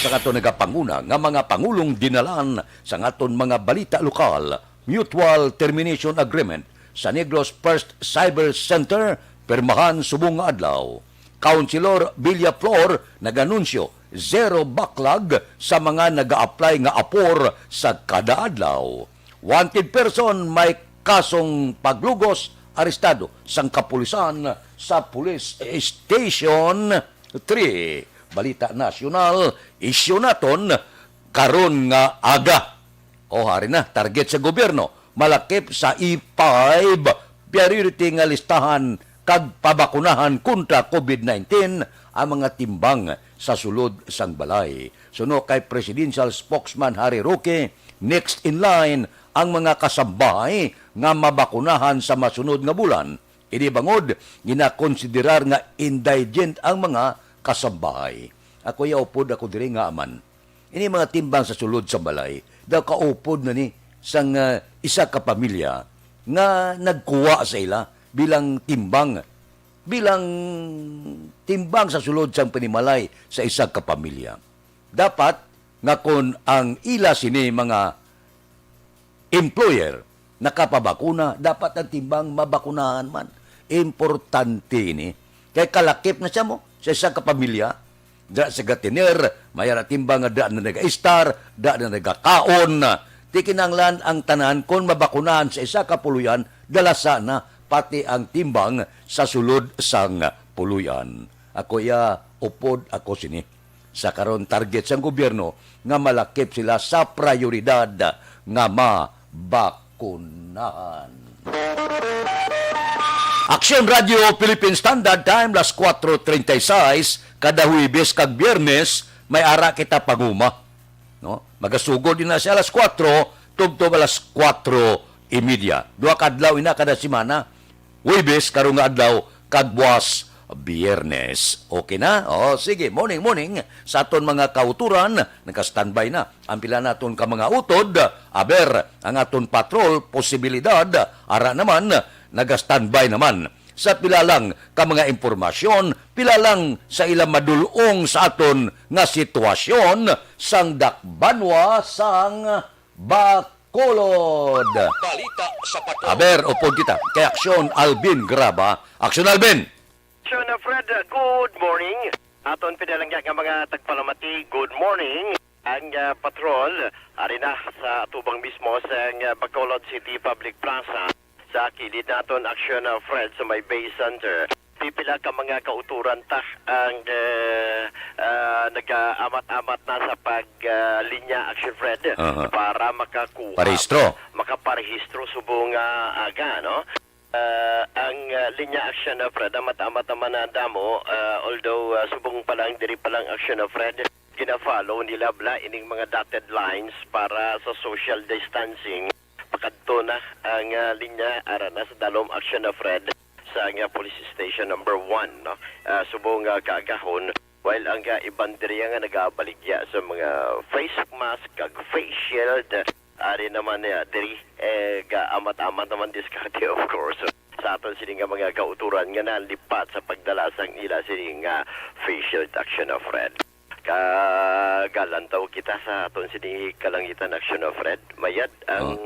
sa aton nagapanguna nga mga pangulong dinalan sa aton mga balita lokal, Mutual Termination Agreement sa Negros First Cyber Center, permahan subong nga adlaw. Councilor Villaflor naganunsyo, zero backlog sa mga nag-a-apply nga apor sa kada adlaw. Wanted person may kasong paglugos, arestado sang kapulisan sa Police Station 3. Balita nasyonal, isyu naton karon nga aga. O hari na, target sa gobyerno, malakip sa E5, priority nga listahan kag pabakunahan kontra COVID-19 ang mga timbang sa sulod sang balay. Suno kay Presidential Spokesman Harry Roque, next in line ang mga kasambay nga mabakunahan sa masunod nga bulan. Ini bangod, ginakonsiderar nga indigent ang mga kasambahay. Ako yaupod ako diri nga aman. Ini mga timbang sa sulod sa balay, daw kaupod na ni sang isa ka pamilya nga nagkuha sa ila bilang timbang sa sulod sang panimalay sa isa ka pamilya. Dapat nga kon ang ila sini mga employer nakapabakuna, dapat ang timbang mabakunahan man. Importante ni. Kaya kalakip na siya mo sa isang kapamilya, da sa gatiner, mayara timbang nga da na nag-star, da na nagakaon, tikinanglan ang tanan kung mabakunahan sa isa kapuluyan, dala sana pati ang timbang sa sulod sang puluyan. Ako upod ako sini. Sa karon target sang gobyerno nga malakip sila sa prioridad nga mabakunahan. Aksyon Radio Philippine Standard Time, las 4:36, kada Huwebes kag Biyernes, may ara kita paguma. No? Magasugod din na siya alas 4, tubtob alas 4:30. Dua kadlaw ina kada semana, Huwebes karong adlaw kag buwas Biyernes. Okay na? O, sige, morning. Sa aton mga kauturan, naka-standby na. Ang pila naton ka mga utod, aber, ang aton patrol, posibilidad, ara naman, naga-standby naman. Sa pila lang ka mga impormasyon, pila lang sa ilang madulong sa aton nga sitwasyon, sang dakbanwa sang Bacolod. Balita sa patrol. Aber, upod kita. Kay Aksyon Alvin Graba. Aksyon Alvin! Aksyon na Fred, good morning. Aton pinalangya nga mga tagpalamati, good morning. Ang patrol, ari na sa tubang mismo sa Bacolod City Public Plaza. Sa kilid naton Aksyon na Fred sa may Bay Center. Pipila ka mga kauturan ta ang nag-amat-amat na sa paglinya Aksyon Fred para makakuha. Parehistro. Makaparehistro subong aga, no? Ang linya Aksyon na Fred, amat-amat naman na damo, although subong pa lang, diri pa lang Aksyon na Fred, gina-follow nila bla ining mga dotted lines para sa social distancing. Pakadto na ang linya ara na sa dalom Aksyon na Fred sa police station number 1, no? Subong kaagahon, while ang ibang diri nga nagabaligya sa mga face mask kag face shield, ari naman diri amat-amat naman diskarte, of course. Sa aton sini nga mga kauturan nga nalipat sa pagdala sang ila sini nga face shield Aksyon of Fred. Kagalantaw kita sa aton sini kalangitan Aksyon of Fred. Mayad ang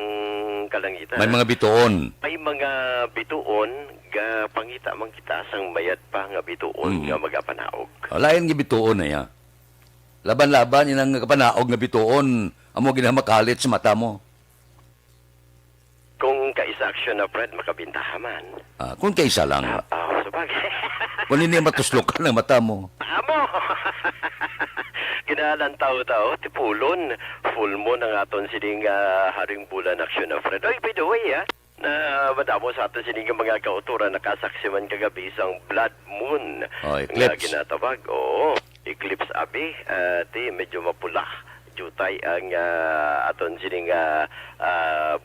kalangitan. May mga bituon. May mga bituon ga pangita man kita sang mayad pa nga bituon nga magapanaog. Lain nga bituon na ya. Laban-laban inang kapanaog nga bituon, amo ginamakalit sa mata mo. Kung kaisa Aksyon na Fred, makabintaha man. Kung kaisa lang. Sabagay. Kung hindi matuslok ng mata mo. Amo! Kinalantaw-taw, tipulon. Full moon ang aton sining haring bulan Aksyon na Fred. Oy, by the way, na madamo sa aton sining mga kauturan nakasaksi man kagabi isang blood moon. Eclipse. Nga ginatawag. Oo, eclipse abi. Medyo mapula. Jutay ang aton sining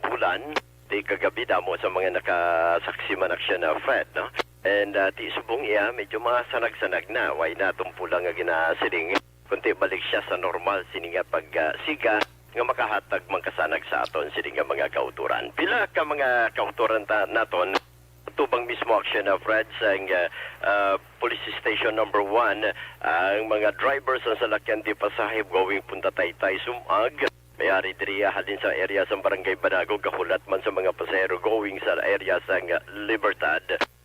bulan. Kagabi damo sa mga nakasaksi man Aksyon na Fred, no? And ti subong iya, medyo mga sanag-sanag na. Why na tumpulang nga ginasiling. Kunti balik siya sa normal sininga pag-siga nga makahatag man kasanag sa aton sininga mga kauturan. Pila ka mga kauturan naton tubang mismo action na Fred sa police station number 1 ang mga drivers ng salakyan di pasahib going punta Taytay Sumag mayari diriya halin sa area sa barangay Banago kahulat man sa mga pasahero going sa area sa Libertad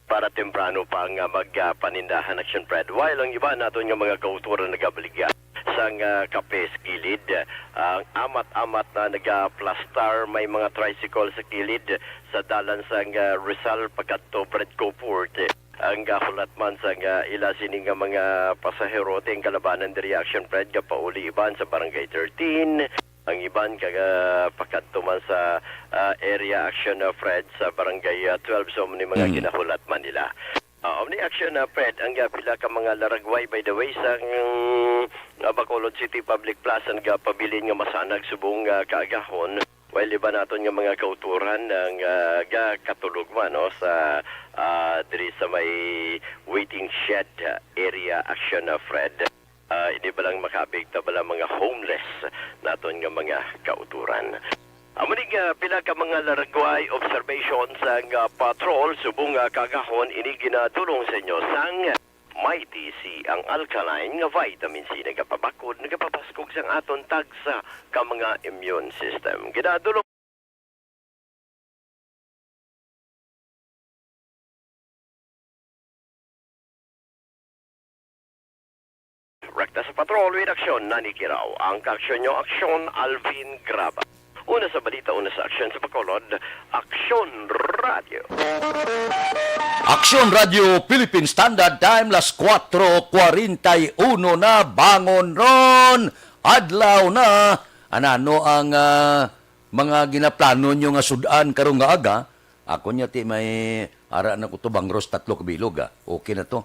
para temprano pa nga magpanindahan action Fred while ang iba naton nga mga kauturan nagabaligya sang kapes kilid ang amat-amat na nagaplastar may mga tricycle sa kilid sa dalan sang Rizal pagkadto Bredco Port ang gahulat man sa ila sining mga pasahero ting kalabanan di reaction Fred ka pauli iban sa barangay 13 ang iban kaga pagkadto man sa area action Fred sa barangay 12 so ni mga ginahulat man nila. Omni action na Fred ang pila ka mga laragway by the way sa Bacolod City Public Plaza nga pabilin nga masanag subong kaagahon while iba naton nga mga kauturan ng katulog man no sa diri sa may waiting shed area action na Fred. Hindi ba lang makabigta ba lang mga homeless naton nga mga kauturan. Amunig pila ka mga laragway observation sa patrol subong kagahon ini ginatulong sa inyo sang Mighty C ang alkaline nga vitamin C nagapabakod nagapapaskog sang aton tagsa ka mga immune system. Ginatulong rekta sa patrol with aksyon nanikiraw ang kaksyon nyo aksyon Alvin Graba. Una sa balita, una sa aksyon sa Bacolod, Aksyon Radio. Aksyon Radio Philippine Standard Time las 4:41 na bangon ron. Adlaw na. Anano ang mga ginaplano nyo nga sudan karong nga aga? Ako niya ti may ara na ko to bangros 3 kabilog. Okay na to.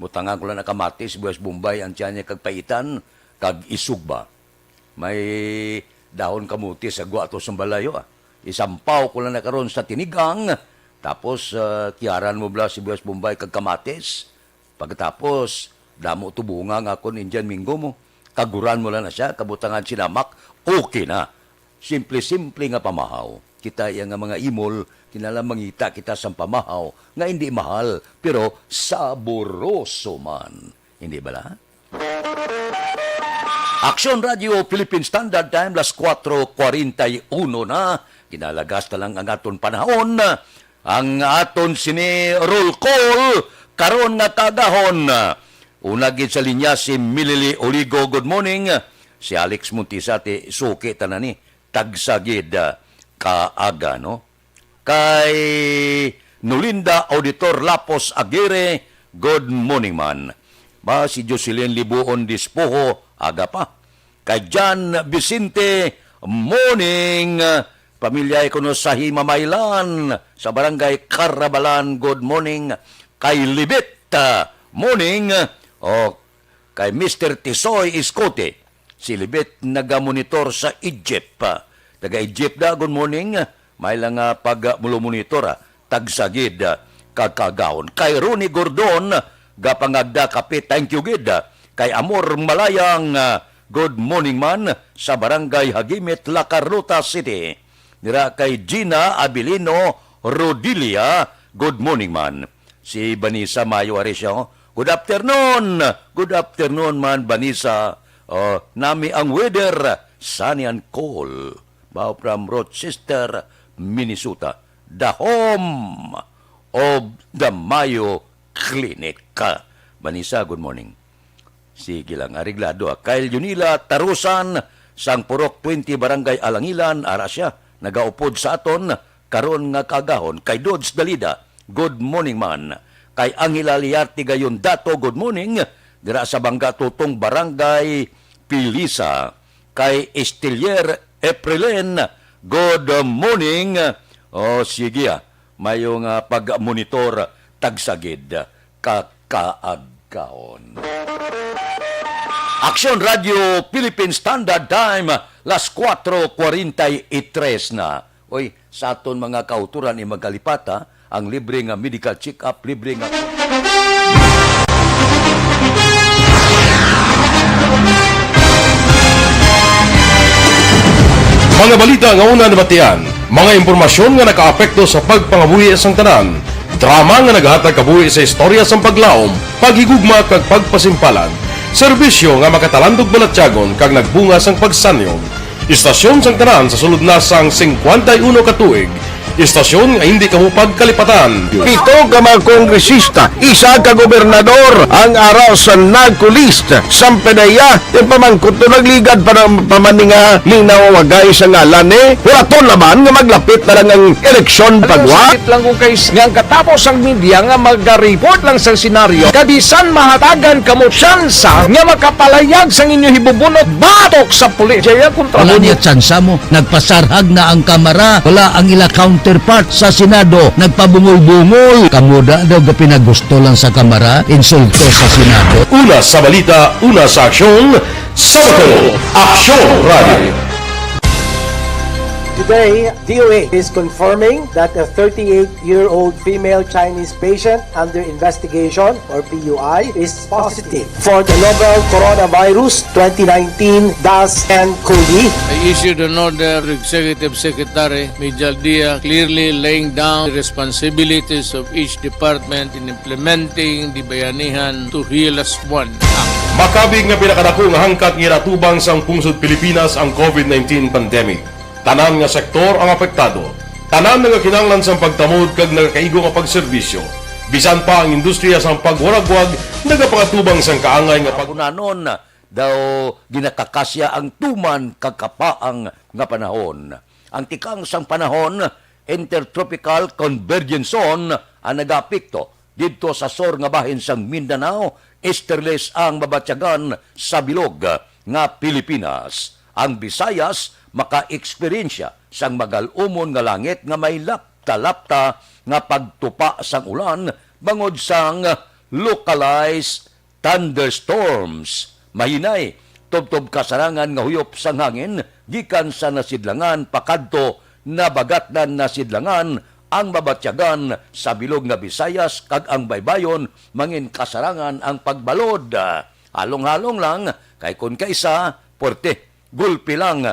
Mutangan ko lang nakamatis, buwas Bombay, ang tiyan niya kagpaitan, kag isugba. May dahon kamuti sa guwato sa balayo. Isampaw ko lang nakaroon sa tinigang, tapos kiaran mo bla si buwas Bombay kag kamatis. Pagkatapos, damo tubunga nga ako Indian Minggo mo. Kaguran mo lang na siya, kabutangan sinamak, okay na. Simple-simple nga pamahaw. Kita yang nga mga imol, kinalamangita kita sa pamahaw, nga hindi mahal, pero saboroso man. Hindi ba la? Aksyon Radio Philippine Standard Time, las 4:41 na. Kinalagas na lang ang aton panahon. Ang aton sini roll call, karon nga kagahon. Unagin sa linya si Milili Oligo, good morning. Si Alex Muntisate, suki tanani, tagsagid kaaga, no? Kay Nulinda Auditor Lapos Aguirre, good morning man. Ba si Jocelyn Libuon Dispoho, aga pa. Kay Jan Vicente, morning. Pamilya ko no sa Himamaylan, sa barangay Carabalan, good morning. Kay Libet, morning. O kay Mr. Tisoy Iskote, si Libet nagamonitor sa Egypt. Taga-Egypt da, good morning. May lang pag-monitor, tagsagid, kakagawon. Kay Ronnie Gordon, gapangagda kapit, thank you gid. Kay Amor Malayang, good morning man, sa barangay Hagimit, La Carlota City. Nira kay Gina Abilino Rodilia, good morning man. Si Banisa Mayo Aresio, good afternoon. Good afternoon man, Banisa. Nami ang weather, sunny and cold. Bao from Rochester, Minnesota. The home of the Mayo Clinic. Banisa, good morning. Sige lang, ariglado. Kyle Junila Tarusan, sang Purok 20 Barangay Alangilan, Arasya, nagaupod sa aton, karon nga kagahon. Kay Dodds Dalida, good morning man. Kay Angela Liarte Gayon Dato, good morning. Dira sa Bangga Tutong Barangay Pilisa. Kay Estilier Eprilen, good morning. Sige mayong pag-monitor tagsagid kakaagkaon. Aksyon Radio Philippine Standard Time, las 4:43 na. Oy, sa aton mga kauturan ni magalipata, ang libre nga medical check-up, libre nga... Mga balita nga una nabatian, mga impormasyon nga nakaapekto sa pagpangabuhi sa tanan, Drama nga naghatag kabuhi sa istorya sa paglaom, paghigugma kag pagpasimpalan. Serbisyo nga makatalandog balatyagon kag nagbunga sang pagsanyon. Istasyon sang tanan sa sulod na sang 51 katuig. Istasyon nga hindi kamupag kalipatan. Pito ka mga kongresista, isa ka gobernador, ang araw sa nagkulist, sampedaya, yung pamangkot to nagligad para pamaninga linawagay sa ngalan Huraton naman nga maglapit na lang ang eleksyon pagwa. Sakit lang kung kayo nga katapos ang media nga mag-report lang sa senaryo, kabisan mahatagan kamo tsansa nga makapalayag sa inyo hibubunot batok sa pulis. Jaya kontra Wala mo niya tsansa mo. Nagpasarhag na ang kamara. Wala ang ila counterpart sa Senado. Nagpabungol-bungol. Kamuda daw pinagusto lang sa kamara. Insulto sa Senado. Una sa balita, una sa aksyon, Sabado, Aksyon Radio. Today, DOA is confirming that a 38-year-old female Chinese patient under investigation, or PUI, is positive for the novel coronavirus 2019-10-CoV. I issued an order to Executive Secretary Major Dia clearly laying down the responsibilities of each department in implementing the Bayanihan to Heal as One Act. Makabig nga pinakadako nga hangkat nga natubang sa pungsod Pilipinas ang COVID-19 pandemic. Tanan nga sektor ang apektado. Tanan nga kinahanglan sa pagtamod kag nagakaigo nga pagserbisyo. Bisan pa ang industriya sa pagwaragwag nagapakatubang sang kaangay nga Pagunanon daw ginakakasya ang tuman kakapaang nga panahon. Ang tikang sang panahon, intertropical convergence zone ang nagapikto dito sa sor nga bahin sang Mindanao, esterles ang mabatyagan sa bilog nga Pilipinas. Ang Visayas maka-eksperyensya sang magalumon nga langit nga may lapta-lapta nga pagtupa sang ulan bangod sang localized thunderstorms. Mahinay, tubtob kasarangan nga huyop sang hangin gikan sa nasidlangan pakadto na bagatnan nasidlangan ang mabatyagan sa bilog nga Visayas kag ang baybayon mangin kasarangan ang pagbalod. Halong-halong lang kay kun kaisa porte gulpi lang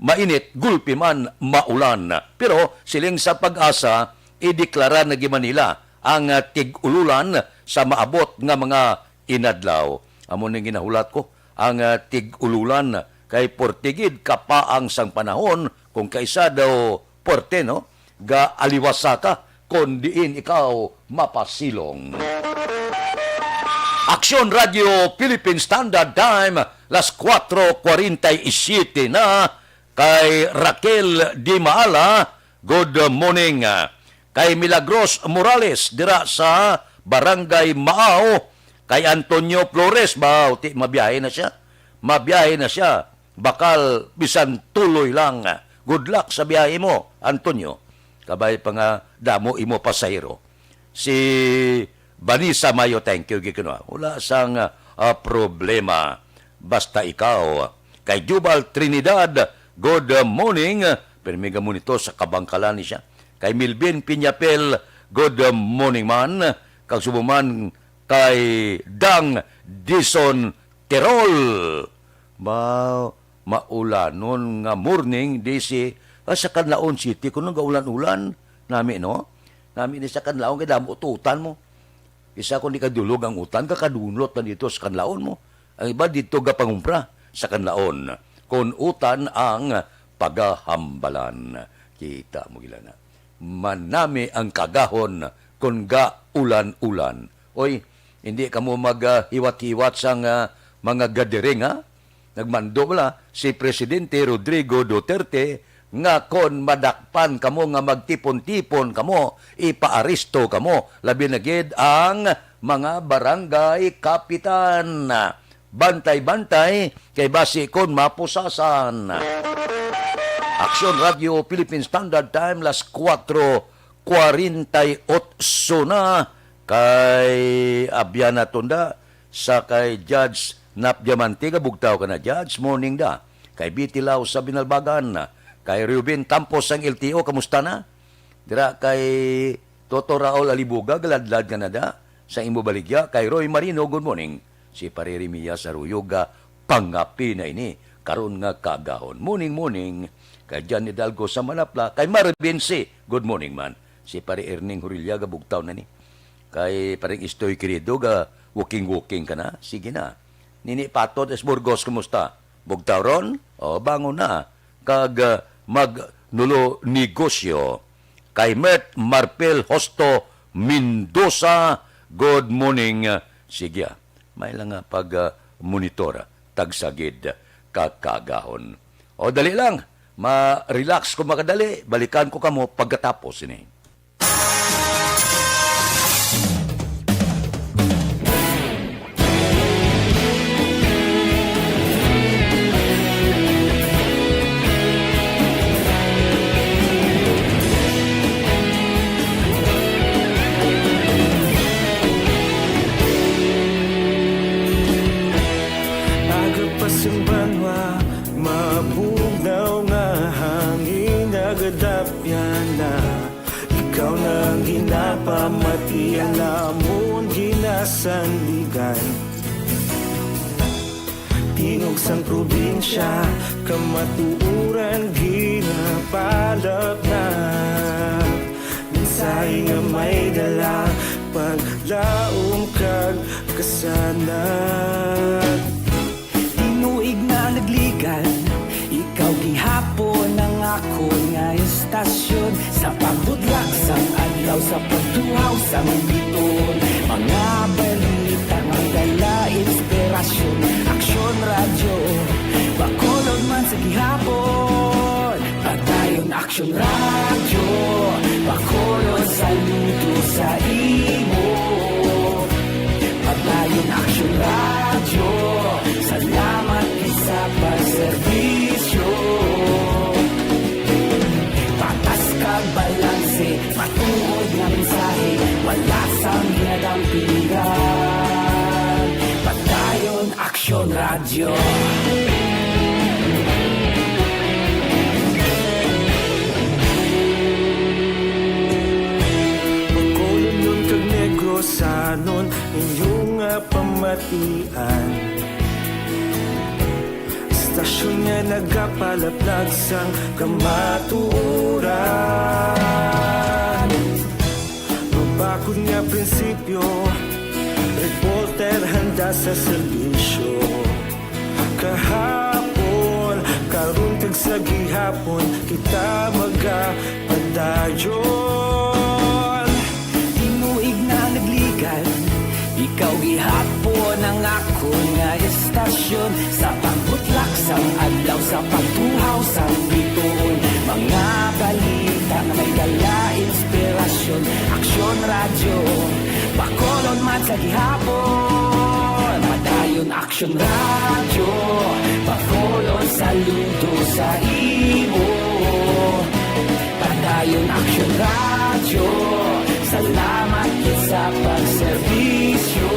mainit, gulpi man maulan. Pero siling sa pag-asa, ideklara na Manila ang tig-ululan sa maabot nga mga inadlaw. Amo ning ginahulat ko, ang tig-ululan kay portigid kapaang sang panahon kung kaisa daw porte, no? Ga aliwasa ka kung diin ikaw mapasilong. Aksyon Radio Philippine Standard Time, las 4:47 na. Kay Raquel Di Maala, good morning. Kay Milagros Morales, dira sa Barangay Maaw. Kay Antonio Flores, mabiyahe na siya. Mabiyahe na siya. Bakal bisan tuloy lang. Good luck sa biyahe mo, Antonio. Kabay pa nga damo imo pasahero. Si Vanessa Mayo, thank you, Gikino. Wala sang problema. Basta ikaw. Kay Jubal Trinidad, good morning. Permiga mo nito sa kabangkalan ni siya. Kay Milvin Piñapel, good morning man. Kag subuman kay Dang Dison Tirol. Maulanon nga morning, disi, sa Canlaon City, kung nang gaulan-ulan, nami, no? Nami ni sa Canlaon, kaya damo ututan mo. Isa kung di ka dulog ang utan, kakadunlot na dito sa Canlaon mo. Ang iba dito gapangumpra sa Canlaon. Kung utan ang pagahambalan. Kita mo gila na. Manami ang kagahon kung ga ulan-ulan. Oy, hindi ka mo maghiwat-hiwat sa mga gadiring, ha? Nagmando wala si Presidente Rodrigo Duterte nga kon madakpan kamo nga magtipon-tipon kamo, ipaaristo kamo, labi na gid ang mga barangay kapitan. Bantay-bantay kay basi kon mapusasan. Aksyon Radio Philippine Standard Time, las 4:48 na. Kay Abiana Tunda sa kay Judge Nap Diamante, bugtaw ka na, Judge, morning da. Kay Bitilaw sa Binalbagan, kay Ruben Tampos ang LTO, kamusta na? Dira kay Toto Raul Alibuga, galadlad ka na da. Sa imo baligya, kay Roy Marino, good morning. Si Pareri Mia sa Ruyoga, pangapi na ini, karon nga kagahon. Morning. Kay Jan Hidalgo sa Manapla, kay Marvin C, good morning man. Si Pare Erning Hurilyaga, bugtaw na ni. Kay paring istoy querido ga walking ka na. Sige na. Nini Patot es Burgos, kumusta? Bugtawron? O bangon na. Kag magnulo negosyo. Kay Mert Marpel Hosto Mendoza, good morning. Sige, may lang nga pag-monitor, tagsagid, kakagahon. O dali lang, ma-relax ko makadali, balikan ko kamo pagkatapos ini. Agapasumbanwa, mabugnaw nga hangin agadapyan na. Ikaw nang ginapamatian namon ginasandigan. Tinog sang probinsya, kamatuuran ginapalap na. Minsay nga may dala, paglaom kag kasanat. Tinuig na nagligan, ikaw gihapon ang ako nga estasyon. Sa pagbudlak sang adlaw, sa pagtuhaw sang biton. Mga balita, magdala inspirasyon. Aksyon radyo, bakolod man sa gihapon. Patayon aksyon radyo, bakolod saludo sa imo. Patayon aksyon radyo, salamat sa pagserbisyo. Patas kag balanse, matuod nga mensahe, wala sang ginadampigan. Patayon aksyon radyo. Pagkolon nun kag negros sanon, inyong pamatian. Istasyon nga nagapalaplag sang kamatuoran. Mabakod nga prinsipyo, reporter handa sa serbisyo. Kahapon, karon kag sa gihapon, kita magapadayon. Tinuig na nagligan, ikaw gihapon ang ako nga estasyon. Sa pagbutlak sang adlaw, sa pagtuhaw sang biton. Mga balita na may dala inspirasyon. Aksyon radyo, bakolon man sa gihapon. Padayon aksyon radyo, bakolon saludo sa imo. Padayon aksyon radyo, salamat sa pagserbisyo.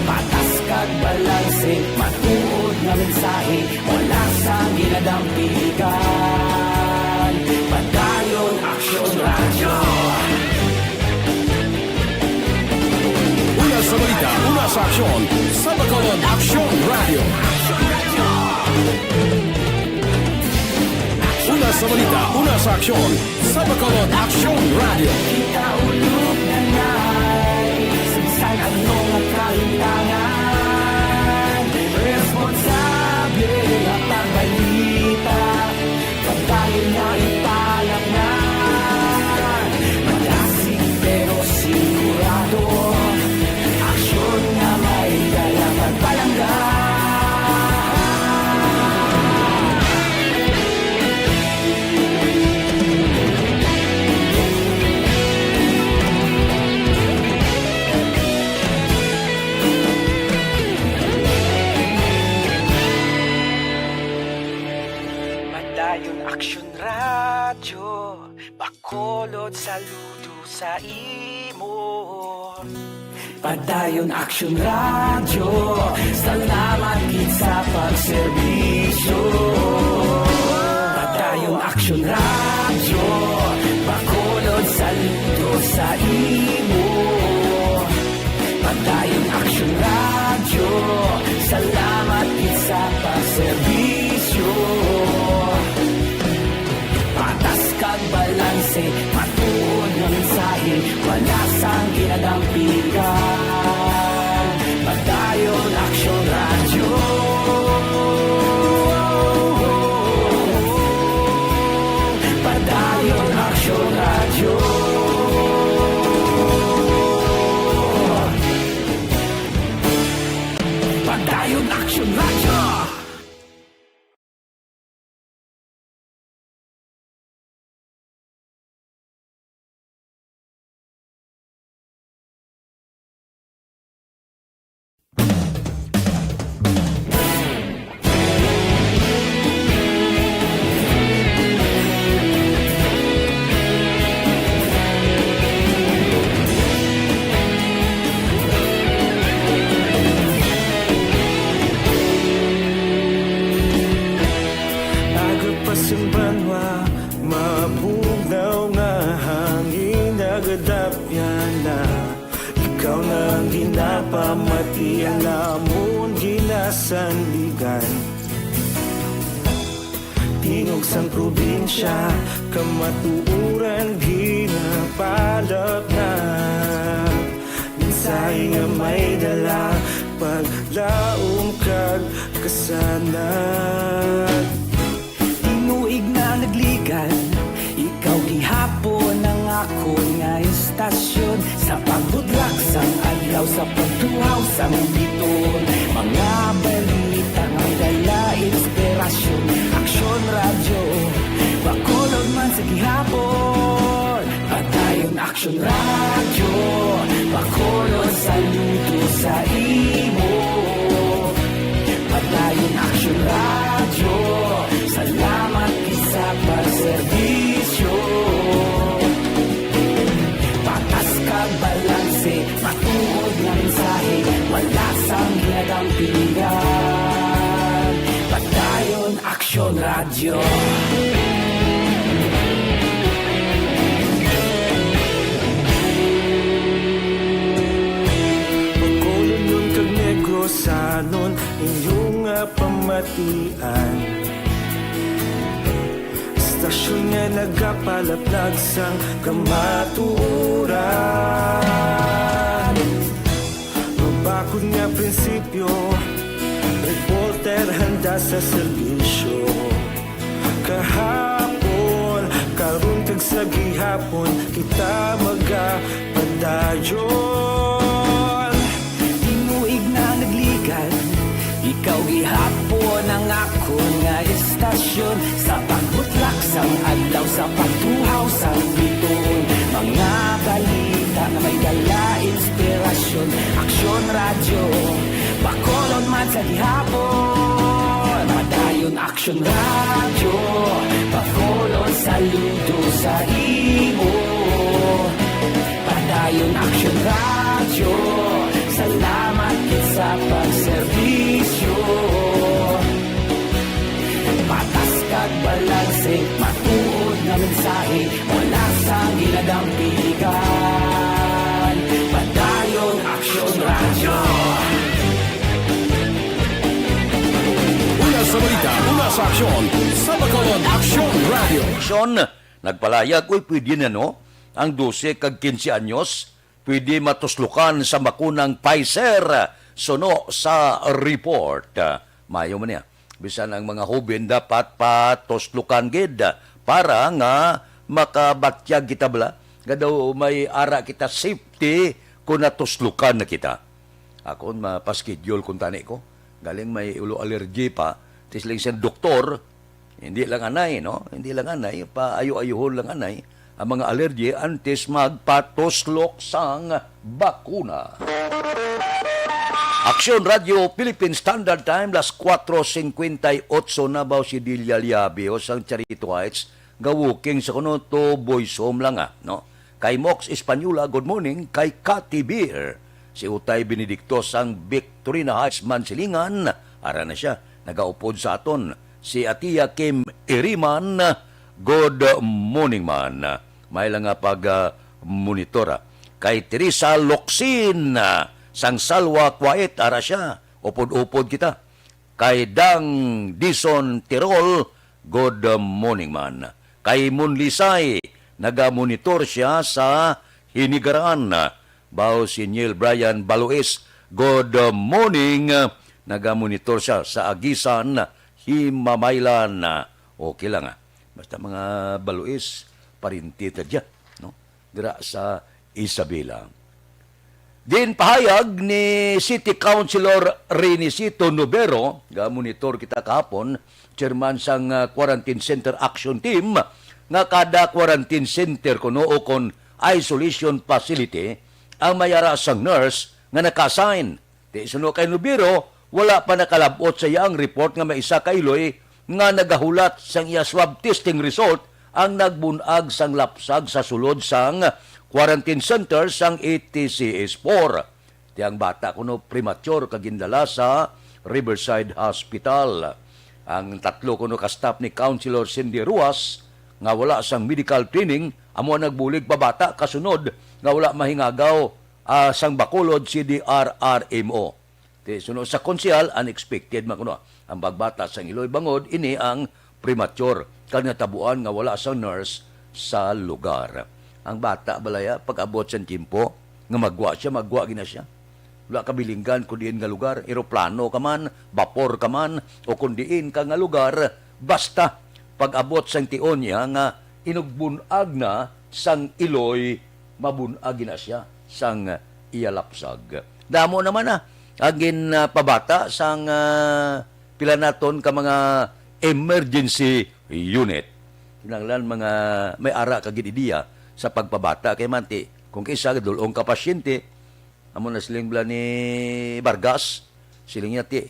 Patas kag balanse, matuod na mensahe, wala sang ginadampigan. Padayon aksyon radyo. Una sa balita, una sa aksyon, sa Bacolod Aksyon Radio. Una sa balita, una sa aksyon, sa Bacolod Aksyon Radio. Kita ulog na na'y sinsan anong nagkalintangan. Responsable at pagbalita, pagdayon na ipalak na. Malasig pero sigurado, aksyon na may dalang pagpalanggan. Padayon aksyon radyo, bakolod saludo sa imo. Padayon aksyon radyo, salamat gid sa pagserbisyo. Padayon aksyon radyo, bakolod saludo sa imo. Padayon aksyon radyo, salamat gid sa pagserbisyo. Patas kag balanse, matuod nga mensahe, namon ginasandigan. Tingog sang probinsya, kamatuuran ginapalap na. Minsay nga may dala, paglaom kag kasanag. Tinuig na nagligan, ikaw gihapon ang ako nga istasyon. Sa pagbudlak sang adlaw, sa pagtuhaw sang biton. Mga balita may dala inspirasyon. Aksyon radyo, bakulog man sa gihapon. Patayon aksyon radyo, bakulog sa luto sa imo. Patayon aksyon radyo, salamat sa pagserbisyo. Patas kag balanse, matuod na mensahe, wala sang ginadang pilihan. Patayon aksyon radyo. Pagkulon nun kag negrosanon, inyong pamatian. Stasyon nga nagapalaplag sang kamatuuran. Mabakod nga prinsipyo, reporter handa sa serbisyo. Kahapon, karon kag sa gihapon, kita magapadayon. Tinuig na nagligan, ikaw gihapon ang ako nga istasyon. Sa pagbutlak sang adlaw, sa pagtuhaw sang biton. Mga balita na may dala inspirasyon. Aksyon radyo, bakolon man sa gihapon. Padayon aksyon radyo, bakolon saludo sa imo. Padayon aksyon radyo, salamat sa pagserbisyo. Patas kag balanse, matuod na mensahe, wala sang ginadang piligan. Padayon aksyon radyo. Una sa balita, una sa aksyon, sa Bacolod Aksyon Radio. Aksyon, nagpalayag, pwede na no? Ang 12 kag 15 anyos, pwede matuslukan sa makunang Pfizer. Suno sa report. Mayo man niya. Bisan ang mga hubin dapat patuslukan gid para nga makabatyag kita bala. Gadaw may ara kita safety kung natuslukan na kita. Ako mapaschedule kung tani ko. Galing may ulo allergy pa. Tisling siyang doktor. Hindi lang anay, no? Hindi lang anay. Paayo-ayuhon lang anay. Ang mga allergy antes magpatuslok sang bakuna. Aksyon Radio Philippine Standard Time, las 4:58 na baw si Dilia Liabio sang Charito Heights, gawuking sa kuno to voice home lang no? Kay Mox Espanyula, good morning. Kay Cathy Beer, si Utay Benedicto sang Victorina Heights, Mansilingan, ara na siya, nagaupod sa aton. Si Atia Kim Iriman, good morning man. May lang nga pag-monitora. Kay Teresa Locsin, sang Salwa Kuwait, ara siya. Upod-upod kita. Kay Dang Dison Tirol, good morning man. Kay Munlisay, naga-monitor siya sa Hinigaran. Bao si Neil Brian Balois, good morning. Naga-monitor siya sa Agisan, Himamaylan. Okay lang Basta mga Balois, parintita dyan. No? Dira sa Isabela. Din pahayag ni City Councilor Renisito Nobero, ga-monitor kita kahapon, chairman sang Quarantine Center Action Team, nga kada quarantine center kuno o kon isolation facility, ang mayara sang nurse nga naka-assign. Di suno kay Nobero, wala pa nakalabot sa iyang report nga may isa kailoy nga nagahulat sang iya swab testing result ang nagbunag sang lapsag sa sulod sang quarantine center sang ATCS-4. Tiyang bata kuno premature kagindala sa Riverside Hospital. Ang tatlo kuno ka staff ni Councilor Cindy Ruas nga wala sang medical training, amo nagbulig pa bata kasunod nga wala mahingagaw sang Bacolod CDRRMO. Sunod sa konsyal, unexpected man kuno. Ang bagbata sa Iloy Bangod, ini ang premature. Kag natabuan nga wala sa nurse sa lugar. Ang bata balaya, pag-abot sa timpo, nga magwa gina siya. Wala kabilinggan kung diin nga lugar, eroplano ka man, vapor ka man, o kung diin ka nga lugar, basta pag-abot sa tion niya nga inugbunag na sang Iloy, mabunag na siya sang iyalapsag. Damo naman agin pabata sang pila naton ka mga emergency unit. Kinanglan mga may ara kagid idiya sa pagpabata kay manti kung kaysa dulong ka pasyente amo na siling bla ni Vargas siling yati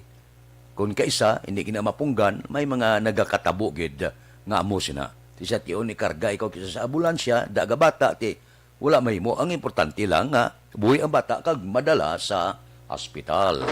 kung kaysa hindi kina mapunggan may mga nagakatabo gid nga amo sina ti sa tion ni karga ikaw kisa sa ambulansya daga bata ti wala mahimo ang importante lang nga buhi ang bata kag madala sa ospital.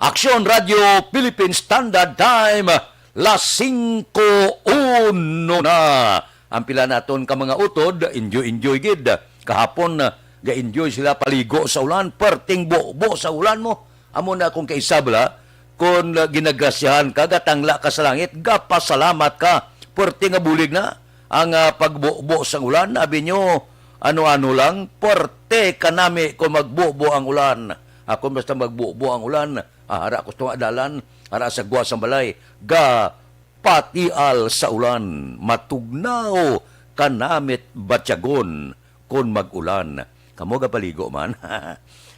Aksyon Radio Philippine Standard Time las 5:01 na. Ang pila naton ka mga utod, enjoy gid. Kahapon ga-enjoy sila paligo sa ulan, perting bo sa ulan mo. Amo na kung kaisabla, kung ginagrasyahan ka, gatangla ka sa langit, gapasalamat ka. Perting nga bulig na ang pagbo sa ulan. Abi nyo, ano-ano lang, perte ka nami kung magbo ang ulan. Ako basta magbo ang ulan, hara ko itong adalan, hara sa guwa sa balay, patial sa ulan, matugnaw kanamit batyagon kon mag-ulan. Kamo ga paligo man.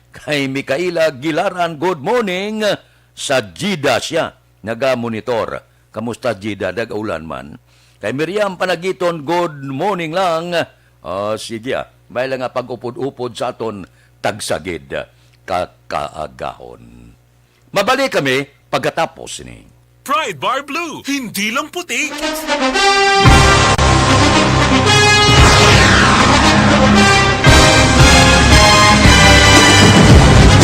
Kay Mikaela Gilaran, good morning. Sa Jida siya, naga-monitor. Kamusta Jida, dag-ulan man. Kay Miriam Panagiton, good morning lang. Sige, may lang nga pag-upod-upod sa aton tagsagid kakaagahon. Mabalik kami pagkatapos ni. Pride Bar Blue, hindi lang puti.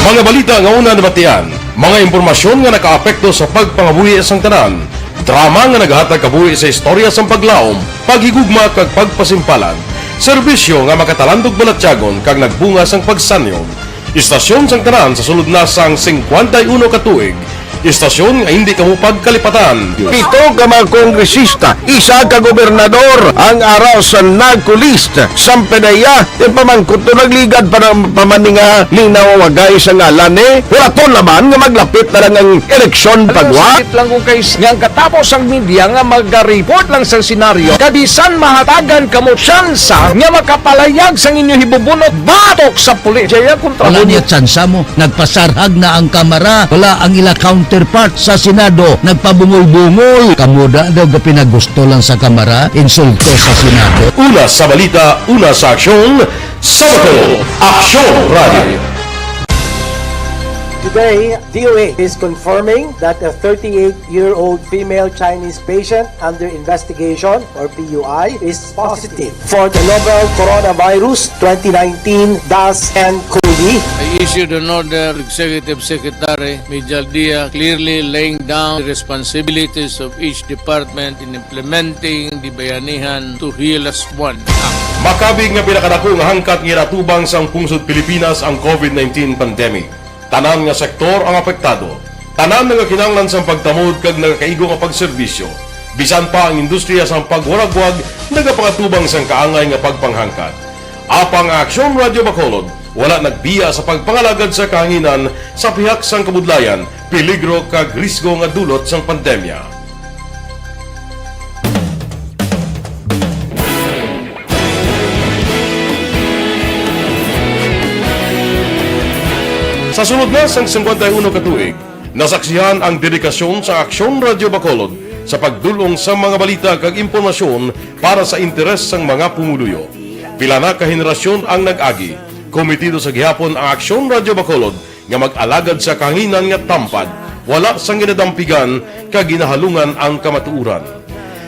Mga balita nga una nabatian, mga impormasyon nga nakaapekto sa pagpangabuhi sang tanan, drama nga naghatag kabuhi sa istorya sang paglaom, paghigugma kag pagpasimpalan, serbisyo nga makatalandog balatyagon kag nagbunga sang pagsanyon, istasyon sang tanan sa sulod na sang 51 ka tuig, istasyon nga hindi kamupag kalipatan. Pito ka mga kongresista, isa ka gobernador ang araw sa nagkulist sa pedaya pamangkot to nagligad para pamaninga ni nawagay sa ngalan wala to naman nga maglapit na lang ang eleksyon pagwa. Sakit lang kung kayo nga katapos ang media nga mag-report lang sa senaryo kabisan mahatagan kamo tsansa nga makapalayag sa inyo hibubunot batok sa pulis. Jaya kontra Wala niya tsansa mo. Nagpasarhag na ang kamara. Wala ang ila counterpart sa Senado. Nagpabungol-bungol. Kamuda daw pinagusto lang sa kamara. Insulto sa Senado. Una sa balita, una sa aksyon, Sabado, Aksyon Radio. Today, DOA is confirming that a 38-year-old female Chinese patient under investigation, or PUI, is positive for the novel coronavirus 2019-10-CoV. I issued an order, Executive Secretary Major Dia, clearly laying down the responsibilities of each department in implementing the Bayanihan to Heal as One Act. Makabig nga pinakadako nga hangkat nga natubang sang pungsod Pilipinas ang COVID-19 pandemic. Tanan nga sektor ang apektado. Tanan nga kinahanglan sang pagtamod kag nagakaigo nga pagserbisyo. Bisan pa ang industriya sang pagwaragwag nagapangatubang sang kaangay nga pagpanghangkat. Apang Aksyon Radio Bacolod wala nagbiya sa pagpangalagad sa kahanginan sa pihak sang kabudlayan, peligro kag risgo nga dulot sang pandemya. Sa sunod na sang 51 katuig, nasaksihan ang dedikasyon sa Aksyon Radio Bacolod sa pagdulong sa mga balita kag impormasyon para sa interes sang mga pumuluyo. Pila na ka henerasyon ang nag-agi, komitido sa gihapon ang Aksyon Radio Bacolod nga mag-alagad sa kahanginan nga tampad, wala sang ginadampigan kag ginahalungan ang kamatuuran.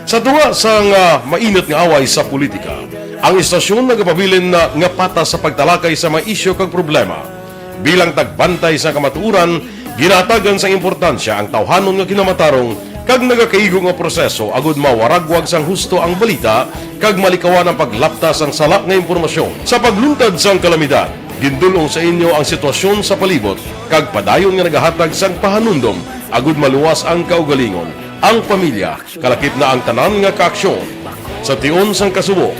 Sa tunga sang mainit nga away sa politika, ang istasyon nagapabilin na nga patas sa pagtalakay sa mga isyu kag problema. Bilang tagbantay sa kamatuuran, ginatagan sa importansya ang tawhanon nga kinamatarong kag nagakaigo nga proseso agud mawaragwag sang husto ang balita kag malikawan ang paglaptas ang salak nga impormasyon. Sa pagluntad sang kalamidad, Gindulong sa inyo ang sitwasyon sa palibot kag padayon nga nagahatag sang pahanundom agud maluwas ang kaugalingon, ang pamilya, kalakip na ang tanan nga kaaksyon. Sa tion sang kasubo,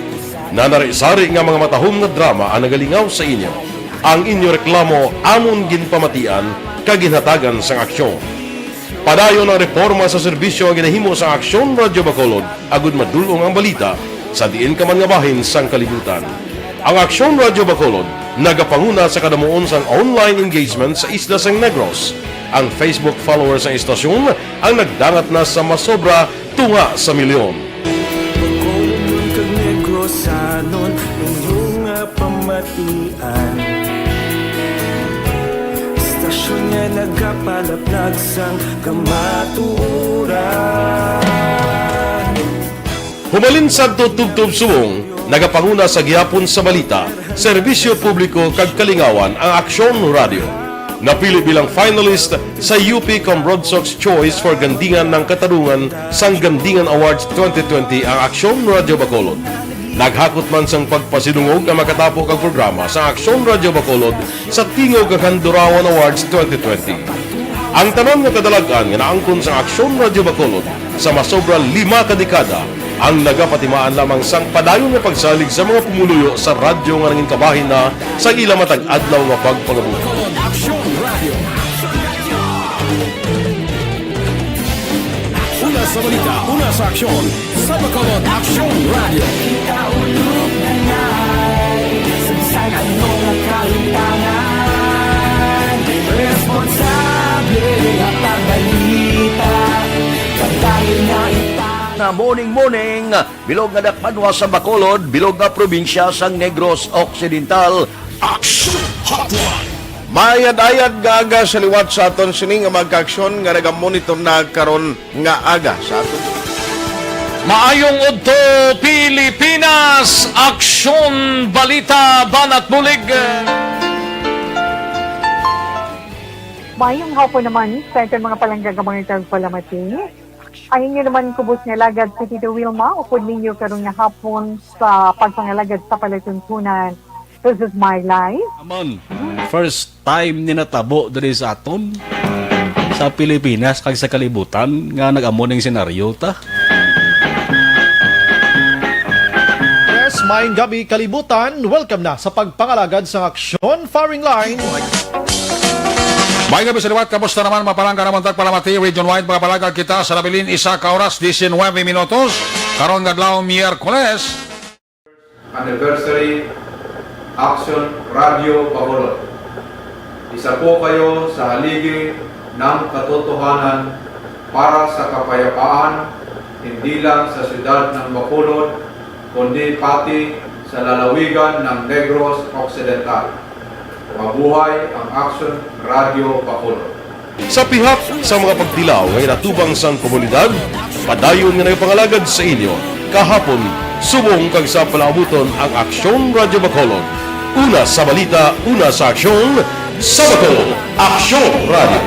nanari-sari nga mga matahom nga drama ang nagalingaw sa inyo. Ang inyo reklamo amon ginpamatian kag ginhatagan sang aksyon. Padayon ang reforma sa serbisyo ang ginahimo sa Aksyon Radyo Bacolod agud madulong ang balita sa diin ka man nga bahin sang kalibutan. Ang Aksyon Radyo Bacolod nagapanguna sa kadamuon sang online engagement sa Isla Sang Negros. Ang Facebook followers ng istasyon ang nagdangat na sa masobra tunga sa milyon. Bacolod kag Negros anon inyong pamatian. Istasyon nga nagapalaplag sang kamatuuran. Humalin sa tubtub subong, nagapanguna sa gihapon sa balita, serbisyo publiko kag kalingawan ang Aksyon Radio. Napili bilang finalist sa UP Comrade Sox Choice for Gandingan ng Katarungan sang Gandingan Awards 2020 ang Aksyon Radio Bacolod. Naghakot man sang pagpasidungog ang makatapo kag programa sa Aksyon Radio Bacolod sa Tingog kag Handurawan Awards 2020. Ang tanan nga kadalagan nga naangkon sa Aksyon Radio Bacolod sa masobra 5 kadekada ang nagapatimaan lamang sang padayon nga pagsalig sa mga pumuluyo sa radyo nga nanging kabahin na sa ila matag adlaw nga pagpangabuhi. Una sa balita, una sa aksyon, sa Bacolod Aksyon Radio. Kaulog na na'y SalangaNo ang kalintangan. Responsable at pagbalita dahil na Na morning, bilog nga dakpanwa sa Bacolod, bilog nga probinsya sang Negros Occidental. Aksyon Hotline! Mayad-ayad nga aga sa liwat sa aton sini nga magkaaksyon nga nagamonitor na karon nga aga sa aton. Maayong udto Pilipinas, Aksyon Balita Banat Bulig. Mayong hapon naman sa aton mga palanggagamang tagpalamati. Ay inyo naman kubos nga lagad sa Tito Wilma, upod ninyo karon nga hapon sa pagpangalagad sa palatuntunan. This is my life. Amon, first time ni natabo diri sa aton sa Pilipinas kag sa kalibutan nga nag-amon ning senaryo ta. Yes, maayong gabi kalibutan. Welcome na sa pagpangalagad sa Aksyon Firing Line. May gabi sa liwat, kamusta naman mapalangga naman tagpalamati, region-wide mga palagag kita sa labilin isa ka oras, 19 minutos, karon gadlaw Miyerkules. Anniversary Aksyon Radio Bacolod. Isa po kayo sa haligi ng katotohanan para sa kapayapaan, hindi lang sa siyudad ng Bacolod, kundi pati sa lalawigan ng Negros Occidental. Mabuhay ang Aksyon Radio Bacolod. Sa pihak sa mga pagdilaw ngay natubang sang komunidad, padayon nga nagpangalagad sa inyo kahapon subong kag sa palaabuton ang Aksyon Radio Bacolod. Una sa balita, una sa aksyon, sa Bacolod, Aksyon Radio.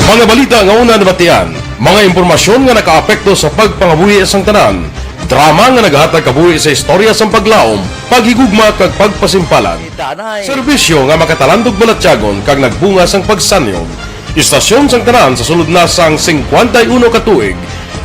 Mga balita nga una nabatian, mga impormasyon nga nakaapekto sa pagpangabuhi sang tanan, drama nga naghatag kabuhi sa istorya sang paglaom, paghigugma kag pagpasimpalan, serbisyo nga makatalandog balatyagon kag nagbunga sang pagsanyog, istasyon sang tanan sa sulod na sang 51 ka tuig,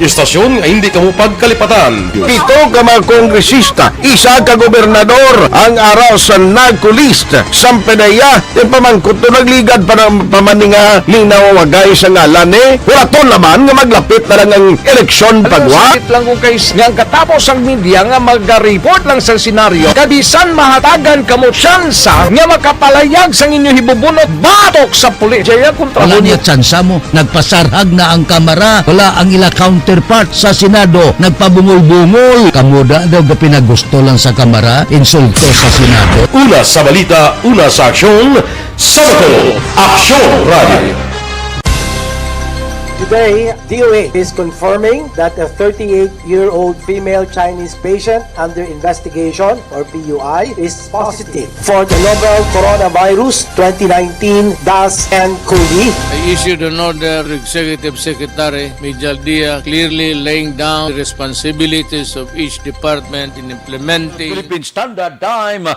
istasyon nga hindi kamupag kalipatan. Pito ka mga kongresista, isa ka gobernador ang araw sa nagkulist sa pedaya yung pamangkot to nagligad para pamaninga ning nawawagay sa ngalan huraton naman nga maglapit na lang ang eleksyon pagwa. Sakit lang kung kays nga katapos ang media nga mag-report lang sa senaryo kabisan mahatagan kamo tsansa nga makapalayag sang inyo hibubunot batok sa pulis. Jaya kontra Wala niya tsansa mo, nagpasarhag na ang kamera, wala ang ila counterpart sa Senado, nagpabungol-bungol. Kamuda daw ga pinagusto lang sa kamera, insulto sa Senado. Una sa balita, una sa aksyon, sa Bacolod, Aksyon Radio. Today, DOA is confirming that a 38-year-old female Chinese patient under investigation, or PUI, is positive for the novel coronavirus 2019 DAS-CoV. I issued an order, Executive Secretary Major Dia, clearly laying down the responsibilities of each department in implementing Philippine Standard Time,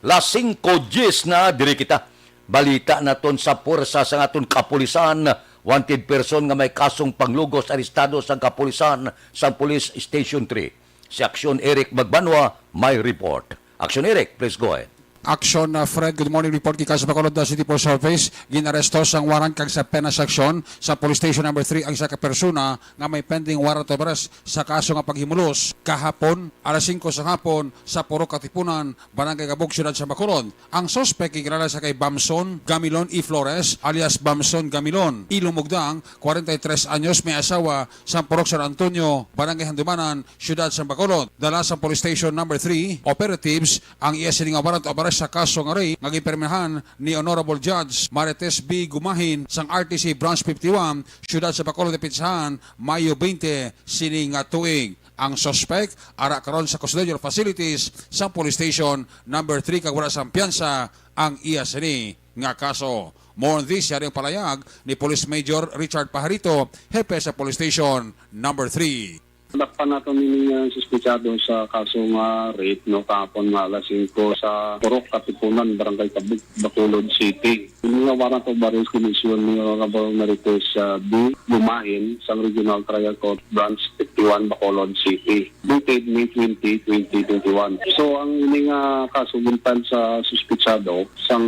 las 5:10 na diri kita. Balita naton sa pursa sa aton kapulisan, wanted person nga may kasong panglugos arestado sa kapulisan sa Police Station 3. Si Aksyon Eric Magbanwa may report. Aksyon Eric, please go ahead. Aksyon, Fred, good morning. Report kay sa Bacolod City Post Office. Ginaresto sang warrant kag sa penas aksyon sa Police Station number 3 ang isa ka persona nga may pending warrant of arrest sa kaso nga paghimulos kahapon alas 5 sa hapon sa Purok Katipunan, Barangay Gabog, Siyudad sa Bacolod. Ang suspect kilala sa kay Bamson Gamilon E. Flores alias Bamson Gamilon. Ilumugdang 43 anyos, may asawa sa Purok San Antonio, Barangay Handumanan, Siyudad sa Bacolod. Dala sa Police Station number 3 operatives ang iya warrant of arrest sa kaso nga rin nga gipermihan ni Honorable Judge Marites B. Gumahin sang RTC Branch 51, Siyudad sa Bacolod de Pitsahan, Mayo 20 sini nga tuig. Ang suspect ara karon sa custodial facilities sa Police Station number 3 kag wala sang piyansa ang iya sini nga kaso. More on this, yaring palayag ni Police Major Richard Pajarito, hepe sa Police Station number 3. Lakpan nato nini suspitsado sa kasong rape no kahapon nga alas 5 sa Purok Katipunan, Barangay Kabuk, Bacolod City. Ini nga warrant of arrest komisyon ni Honorable Marites B. Gumahin sa Regional Trial Court Branch 51, Bacolod City. Dated May 20, 2021. So ang ini nga kaso gintan sa suspitsado sang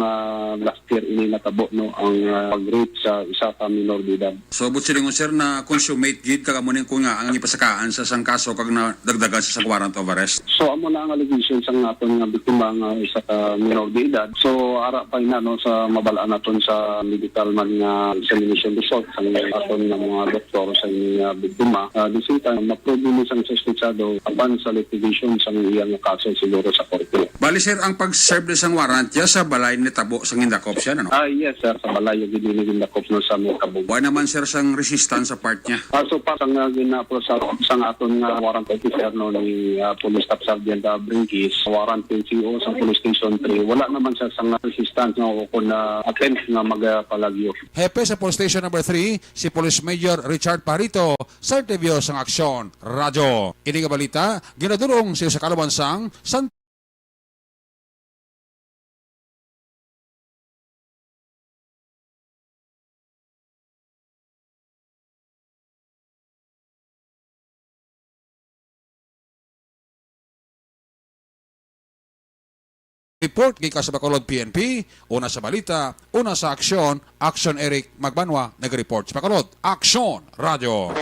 last year ini natabo no ang pag-rape sa isa ka minor de edad. So but silingon sir na consummate gid kagamunin ko nga ang ipasakaan sa sang kaso kag na dagdagan sa warrant of arrest. So amo na ang allegation sang naton nga biktima nga isa ka minor de edad. So ara pa ina no sa mabalaan naton sa medical man nga examination result sang aton nga mga doktor sa nga biktima. Di same time ma-prove ni sang suspitsado apan sa litigation sang iyang kaso siguro sa korte. Bali sir, ang pag-serve sang warrant ya sa balay ni tabo sang indakop siya no? Yes sir, sa balay yung ginindakop no sa mga kabog. Why naman sir sang resistance sa part niya? So pa sang ginapo sa sang aton nga warrant officer no ni Police Staff Sergeant Brinkis, warrant PCO sa Police Station 3, wala naman sa sang resistance no kung attempt nga magpalagyo. Hepe sa Police Station number 3, si Police Major Richard Pajarito sa interview sang Aksyon Radyo. Ini nga balita ginadurong sa kalabansang San report kay sa Bacolod PNP, una sa balita, una sa aksyon, Aksyon Eric Magbanwa, nag-report sa Bacolod. Aksyon Radio.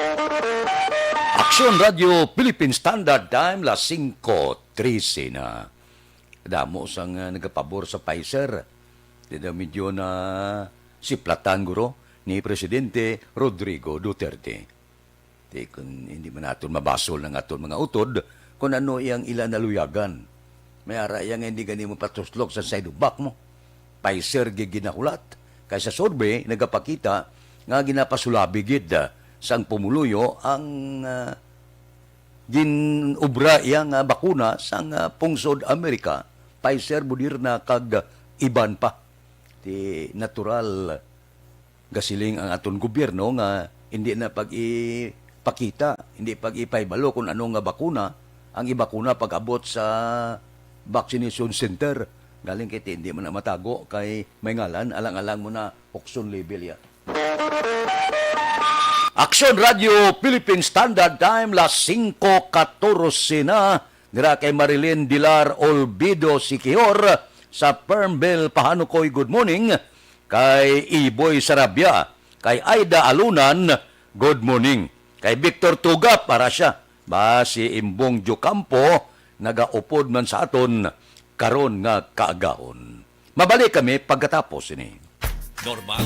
Aksyon Radio, Philippine Standard Time, las 5:13 na. Damo sang nagapabor sa Pfizer. Dito medyo na siplatan guro ni Presidente Rodrigo Duterte. Kung hindi man natin mabasol ng aton mga utod, kung ano iyang ilan naluyagan. May ara yang hindi gani mo patuslok sa side back mo. Pfizer ginahulat. Kaysa survey, nagapakita nga ginapasulabi gid sang pumuluyo ang ginubra yang bakuna sang pungsod Amerika. Pfizer, Moderna, kag iban pa. Di natural gasiling ang aton gobyerno nga hindi na pag-ipakita, hindi pag-ipaybalo kung ano nga bakuna. Ang ibakuna pag-abot sa vaccination center. Galing kiti, hindi mo na matago kay may ngalan, alang-alang mo na Oxon label ya. Aksyon Radio, Philippine Standard Time, las 5:14 na. Dira kay Marilyn Dilar Olvido Siquijor sa Permville, Pahanukoy, good morning. Kay Iboy Sarabia, kay Aida Alunan, good morning. Kay Victor Tuga, para siya. Ba si Imbong Jocampo, nagaupod man sa aton karon nga kaagahon. Mabalik kami pagkatapos ini. Normal.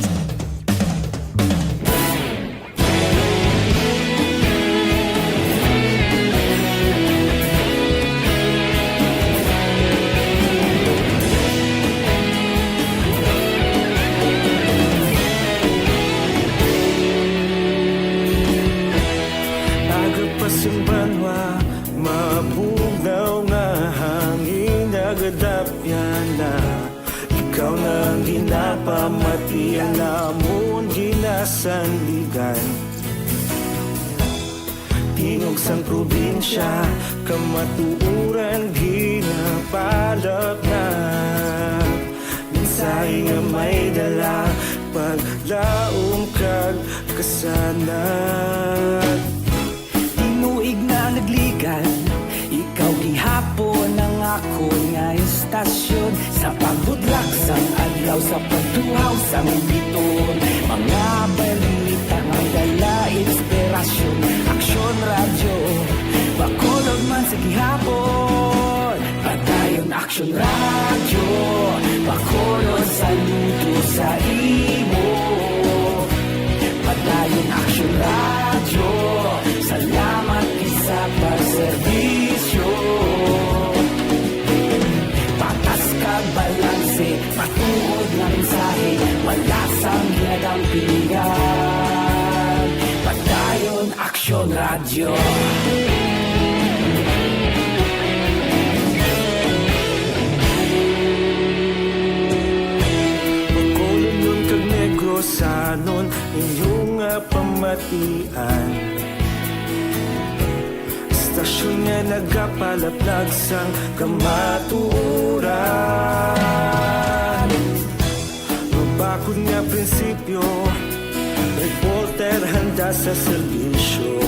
ang ginapamatian namon ginasandigan. Tingog sang probinsya, kamatuuran ginapalap na. Minsay nga may dala, paglaom kag kasanag. Tinuig na nagligan, ikaw gihapon ang ako nga istasyon. Sa pagbudlak sang adlaw, sa pagtuhaw sang biton. Mga balita nga dala inspirasyon. Aksyon radyo, bakulog man sa gihapon. Padayon aksyon radyo, bakulog saludo sa imo. Padayon aksyon radyo, salamat isa pagserbisyo. Patas kag balanse, matuod na mensahe, wala sang ginagampingan. Padayon aksyon radyo. Bacolod nun kag Negrosanon, inyong pamatian. Istasyon nga nagapalaplag sang kamatuuran. Mabakod nga prinsipyo, reporter handa sa serbisyo.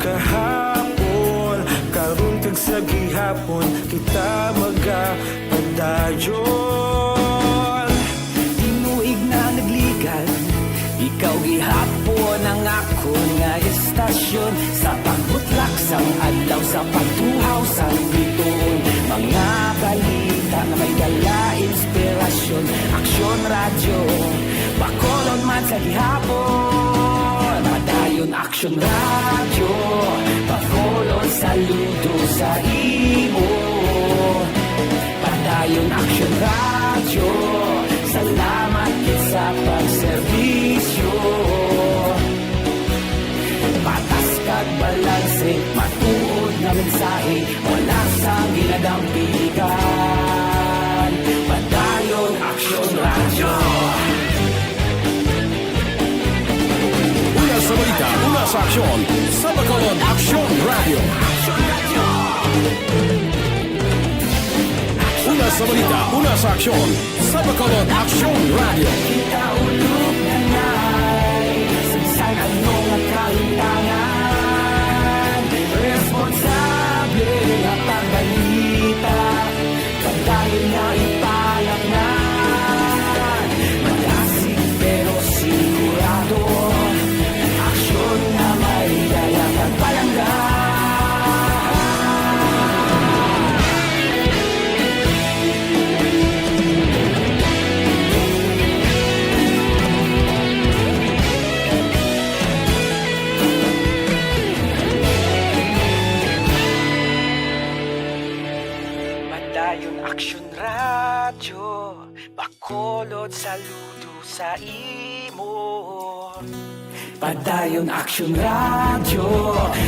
Kahapon, karon kag sa gihapon, kita magapadayon. Tinuig na nagligan, ikaw gihapon ang ako nga istasyon. Sa pagbutlak sang adlaw, sa pagtuhaw sang biton. Mga balita na may dala inspirasyon. Aksyon radyo, bakolon man sa gihapon. Padayon aksyon radyo, bakolon saludo sa imo. Padayon aksyon radyo, salamat sa pagserbisyo. Patas kag balanse, matuod na mensahe, wala sang ginadampigan. Padayon aksyon radyo. Una sa balita, una sa aksyon, sa Bacolod Aksyon Radio. Una sa balita, una sa aksyon, sa Bacolod Aksyon Radio. Kita ulog na na'y sansan anong nagkalintangan. Responsable at pagbalita, pagdahil na ipalak na. Malasig pero sigurado, aksyon na may daya pagpalangga. Padayon aksyon radyo, bakolod saludo sa imo. Padayon aksyon radyo,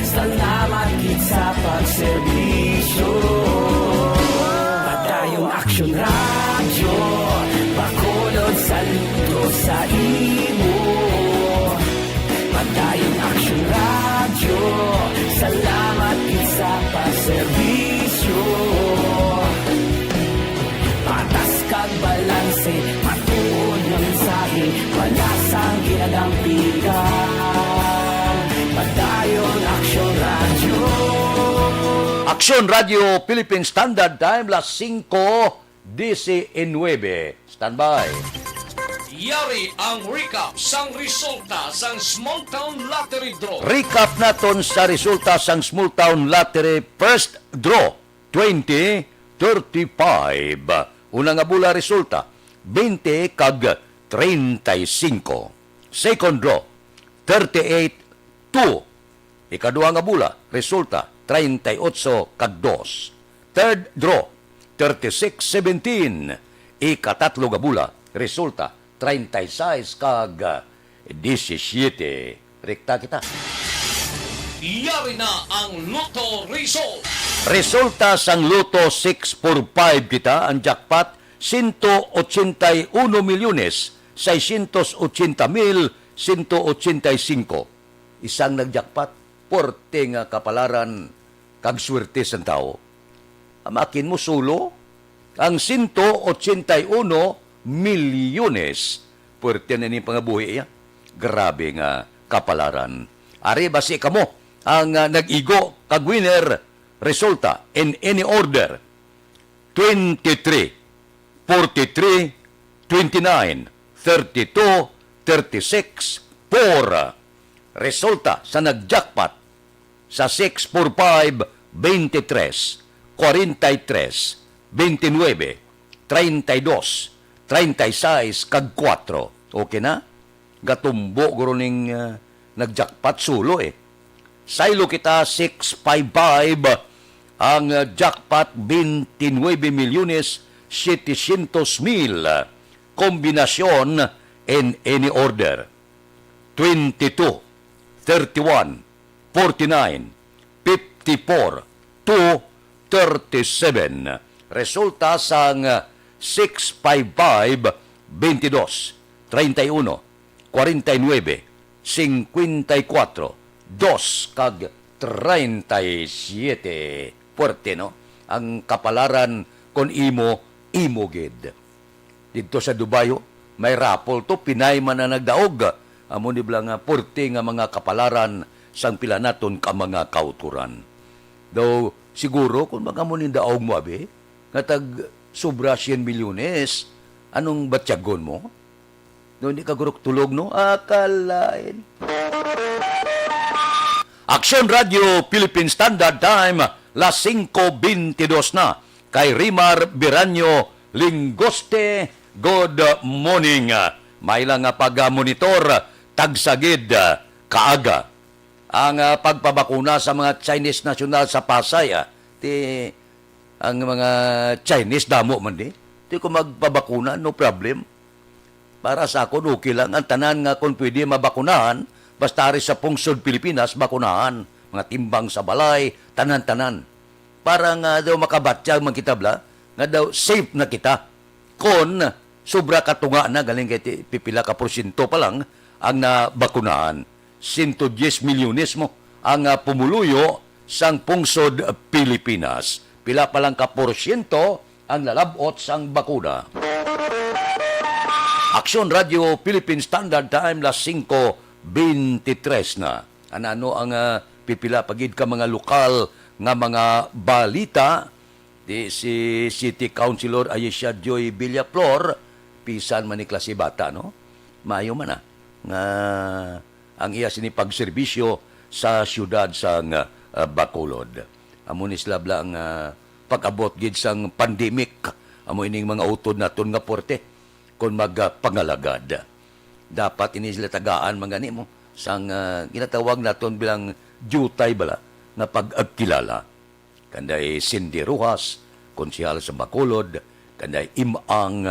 salamat gid sa pagserbisyo. Padayon aksyon radyo, bakolod saludo sa imo. Padayon aksyon radyo, salamat gid sa pagserbisyo. Patas kag balanse, matuod na mensahe, wala sang ginadampigan. Padayon aksyon radyo. Aksyon Radio Philippine Standard Time, las 5:19. Standby. Yari ang recap sang resulta sang Small Town Lottery Draw. Recap naton sa resulta sang Small Town Lottery First Draw 2035. Una nga bula resulta 20 kag 35. Second draw 38-2. Ikaduha nga bula resulta 38 kag 2. Third draw 36-17. Ikatatlo nga bula resulta 36 kag 17. Rekta kita. Yari na ang Lotto result. Resulta sang Lotto 645 kita, ang jackpot 181,680,185. Isang nagjakpat, porte nga kapalaran kag swerte sa tao. Amakin mo sulo, ang 181 milyones. Puwerte na ni pangabuhi ya. Grabe nga kapalaran. Ari basi kamo ang nag-igo kag winner resulta in any order. 23, 43, 29, 32, 36, 4. Resulta sa nag-jackpot sa 645, 23, 43, 29, 32, 36 kag 4. Okay na? Gatumbo guro ning nagjackpot sulo eh. Saylo kita 655 ang jackpot 29,700,000. Kombinasyon in any order. 22, 31, 49, 54, 2, 37. Resulta sang 655, 22, 31, 49, 54, 2 kag 37. Puerte, no? Ang kapalaran kon imo gid. Dito sa Dubayo, may rapol to, Pinay man na nagdaog. Amo ni nga puerte nga mga kapalaran sang pila naton ka mga kauturan. Though, siguro, kung magamunin daog mo, abe, nga tag sobra 100 milyones, anong batyagon mo? No, hindi ka gurok tulog, no? Akalain. Aksyon Radio Philippine Standard Time, las 5:22 na. Kay Rimar Biranyo Lingoste, good morning. May lang pag-monitor, tagsagid, kaaga. Ang pagpabakuna sa mga Chinese national sa Pasay, ang mga Chinese damo man di. Di ko magpabakuna, no problem. Para sa ako, okay lang. Ang tanan nga kung pwede mabakunahan, basta rin sa pungsod Pilipinas, bakunahan. Mga timbang sa balay, tanan-tanan. Para nga daw makabatya magkitabla, nga daw safe na kita. Kung sobra katunga na, galing kay pipila ka porsyento pa lang, ang nabakunahan. 110 milyones mo ang pumuluyo sang pungsod Pilipinas. Pila pa lang ka porsyento ang lalabot sang bakuna. Aksyon Radio Philippine Standard Time, las 5:23 na. Ano ang pipila pagid ka mga lokal nga mga balita di si City Councilor Ayesha Joy Villaflor, pisan man ni klase bata, no? Maayo man nga ang iya sini pagserbisyo sa siyudad sang Bacolod. Amo ni sila ang pag-abot gid sang pandemic, amo ining mga utod naton nga porte kon magpangalagad. Dapat ini sila tagaan mangani mo sang ginatawag naton bilang jutay bala nga pag-agkilala. Kanday Cindy Rojas, konsehal sa Bacolod, kanday Imang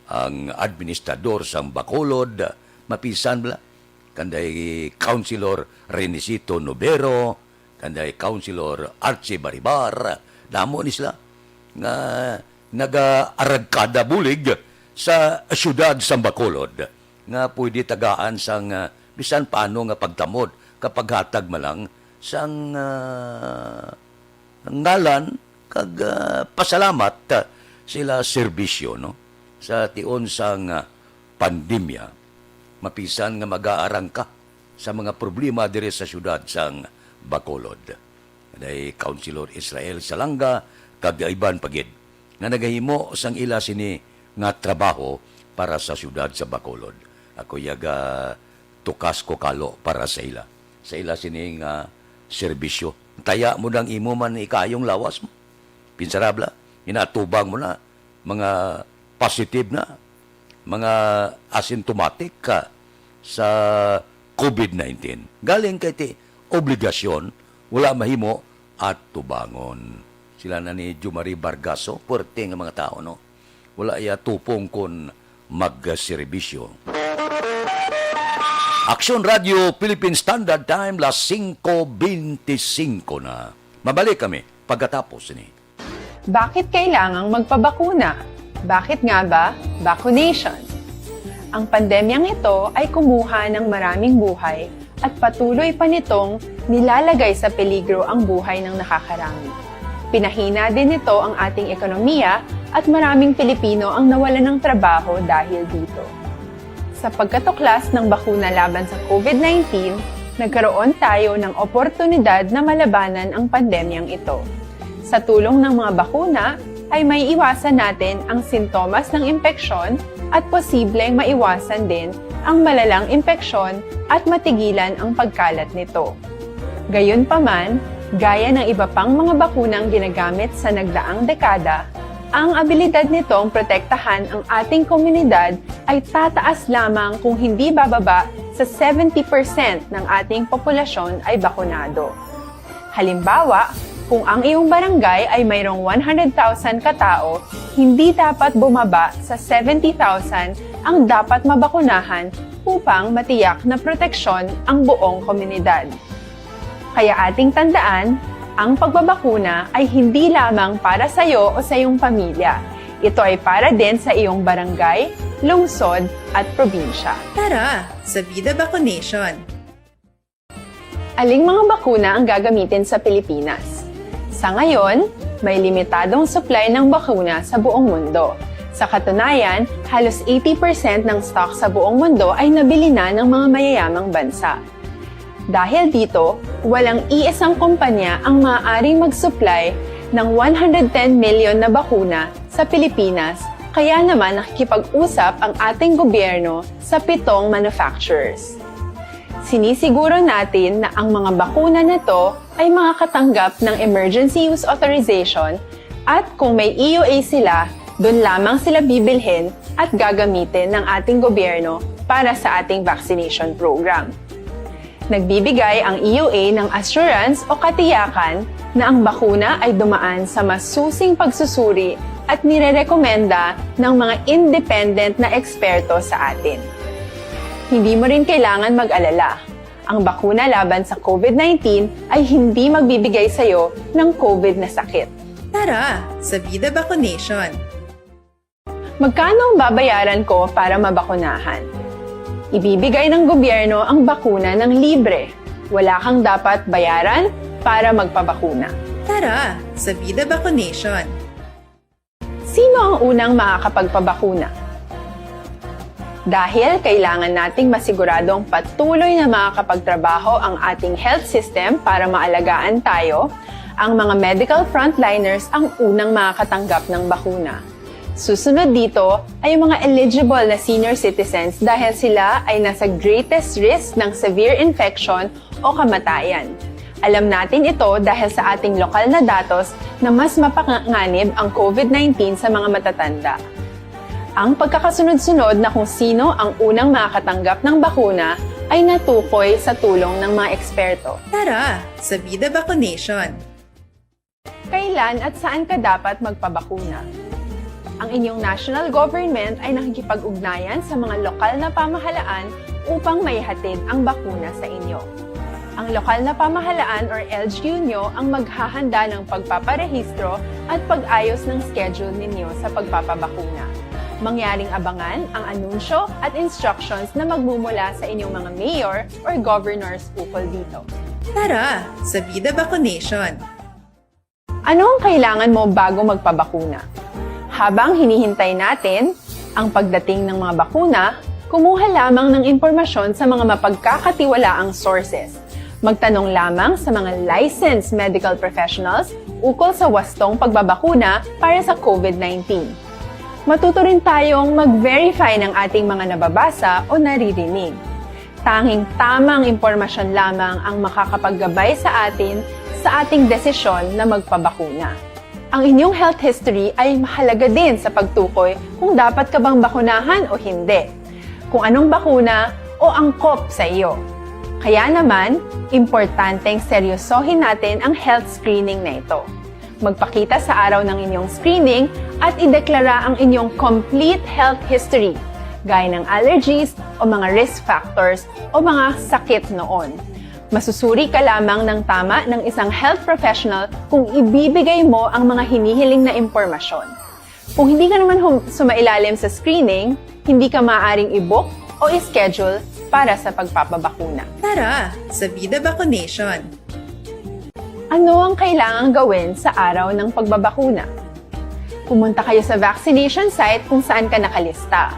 ang administrador sa Bacolod, mapisan bala. Kanday Councilor Renisito Nobero, kanday Councilor Archie Baribar, damo ni sila nga naga-aragkada bulig sa syudad sa Bacolod nga pwede tagaan sang bisan paano nga pagtamod kapag hatag malang sang ngalan kag pasalamat sila serbisyo, no? Sa tion sang pandemya, mapisan nga mag-aarang ka sa mga problema dire sa syudad sang Bacolod. Day Councilor Israel Salanga kag iban pagid nga nagahimo sang ila sini nga trabaho para sa syudad sa Bacolod. Ako yaga tukas ko kalo para sa ila. Sa ila sini nga serbisyo. Taya mo nang imo man ikayong lawas mo. Pinsarabla, inatubang mo na mga positive na, mga asymptomatic ka sa COVID-19. Galing kay ti obligasyon, wala mahimo at tubangon. Sila na ni Jumari Bargaso, puwerte nga mga tao, no? Wala iya tupong kon magserbisyo. Aksyon Radio Philippine Standard Time, las 5:25 na. Mabalik kami pagkatapos ni. Bakit kailangang magpabakuna? Bakit nga ba vaccination? Ang pandemyang ito ay kumuha ng maraming buhay at patuloy pa nitong nilalagay sa peligro ang buhay ng nakakarami. Pinahina din nito ang ating ekonomiya at maraming Pilipino ang nawalan ng trabaho dahil dito. Sa pagkatuklas ng bakuna laban sa COVID-19, nagkaroon tayo ng oportunidad na malabanan ang pandemyang ito. Sa tulong ng mga bakuna, ay may iwasan natin ang sintomas ng impeksyon at posibleng maiwasan din ang malalang impeksyon at matigilan ang pagkalat nito. Gayunpaman, gaya ng iba pang mga bakunang ginagamit sa nagdaang dekada, ang abilidad nitong protektahan ang ating komunidad ay tataas lamang kung hindi bababa sa 70% ng ating populasyon ay bakunado. Halimbawa, kung ang iyong barangay ay mayroong 100,000 katao, hindi dapat bumaba sa 70,000 ang dapat mabakunahan upang matiyak na proteksyon ang buong komunidad. Kaya ating tandaan, ang pagbabakuna ay hindi lamang para sa iyo o sa iyong pamilya. Ito ay para din sa iyong barangay, lungsod at probinsya. Tara, sa Vida Vaccination! Aling mga bakuna ang gagamitin sa Pilipinas? Sa ngayon, may limitadong supply ng bakuna sa buong mundo. Sa katunayan, halos 80% ng stock sa buong mundo ay nabili na ng mga mayayamang bansa. Dahil dito, walang iisang kumpanya ang maaaring mag-supply ng 110 million na bakuna sa Pilipinas, kaya naman nakikipag-usap ang ating gobyerno sa 7 manufacturers. Sinisiguro natin na ang mga bakuna na ito ay makakatanggap ng Emergency Use Authorization at kung may EUA sila, doon lamang sila bibilhin at gagamitin ng ating gobyerno para sa ating vaccination program. Nagbibigay ang EUA ng assurance o katiyakan na ang bakuna ay dumaan sa masusing pagsusuri at nirerekomenda ng mga independent na eksperto sa atin. Hindi mo rin kailangan mag-alala. Ang bakuna laban sa COVID-19 ay hindi magbibigay sa iyo ng COVID na sakit. Tara, sa Vida Vaccination! Magkano ang babayaran ko para mabakunahan? Ibibigay ng gobyerno ang bakuna ng libre. Wala kang dapat bayaran para magpabakuna. Tara, sa Vida Vaccination! Sino ang unang makakapagpabakuna? Dahil kailangan nating masiguradong patuloy na makakapagtrabaho ang ating health system para maalagaan tayo, ang mga medical frontliners ang unang makakatanggap ng bakuna. Susunod dito ay mga eligible na senior citizens dahil sila ay nasa greatest risk ng severe infection o kamatayan. Alam natin ito dahil sa ating lokal na datos na mas mapanganib ang COVID-19 sa mga matatanda. Ang pagkakasunod-sunod na kung sino ang unang makakatanggap ng bakuna ay natukoy sa tulong ng mga eksperto. Tara, sa Vida Vaccination! Kailan at saan ka dapat magpabakuna? Ang inyong national government ay nakikipag-ugnayan sa mga lokal na pamahalaan upang maihatid ang bakuna sa inyo. Ang lokal na pamahalaan or LGU nyo ang maghahanda ng pagpaparehistro at pag-ayos ng schedule ninyo sa pagpapabakuna. Mangyaring abangan ang anunsyo at instructions na magmumula sa inyong mga mayor or governors ukol dito. Tara, sa Vida Vaccination! Ano ang kailangan mo bago magpabakuna? Habang hinihintay natin ang pagdating ng mga bakuna, kumuha lamang ng impormasyon sa mga mapagkakatiwalaang sources. Magtanong lamang sa mga licensed medical professionals ukol sa wastong pagbabakuna para sa COVID-19. Matuto rin tayong mag-verify ng ating mga nababasa o naririnig. Tanging tamang impormasyon lamang ang makakapaggabay sa atin sa ating desisyon na magpabakuna. Ang inyong health history ay mahalaga din sa pagtukoy kung dapat ka bang bakunahan o hindi, kung anong bakuna o angkop sa iyo. Kaya naman, importanteng seryosohin natin ang health screening na ito. Magpakita sa araw ng inyong screening at ideklara ang inyong complete health history, gaya ng allergies o mga risk factors o mga sakit noon. Masusuri ka lamang ng tama ng isang health professional kung ibibigay mo ang mga hinihiling na impormasyon. Kung hindi ka naman sumailalim sa screening, hindi ka maaaring i-book o i-schedule para sa pagpapabakuna. Tara sa Vida Vaccination. Ano ang kailangang gawin sa araw ng pagbabakuna? Pumunta kayo sa vaccination site kung saan ka nakalista.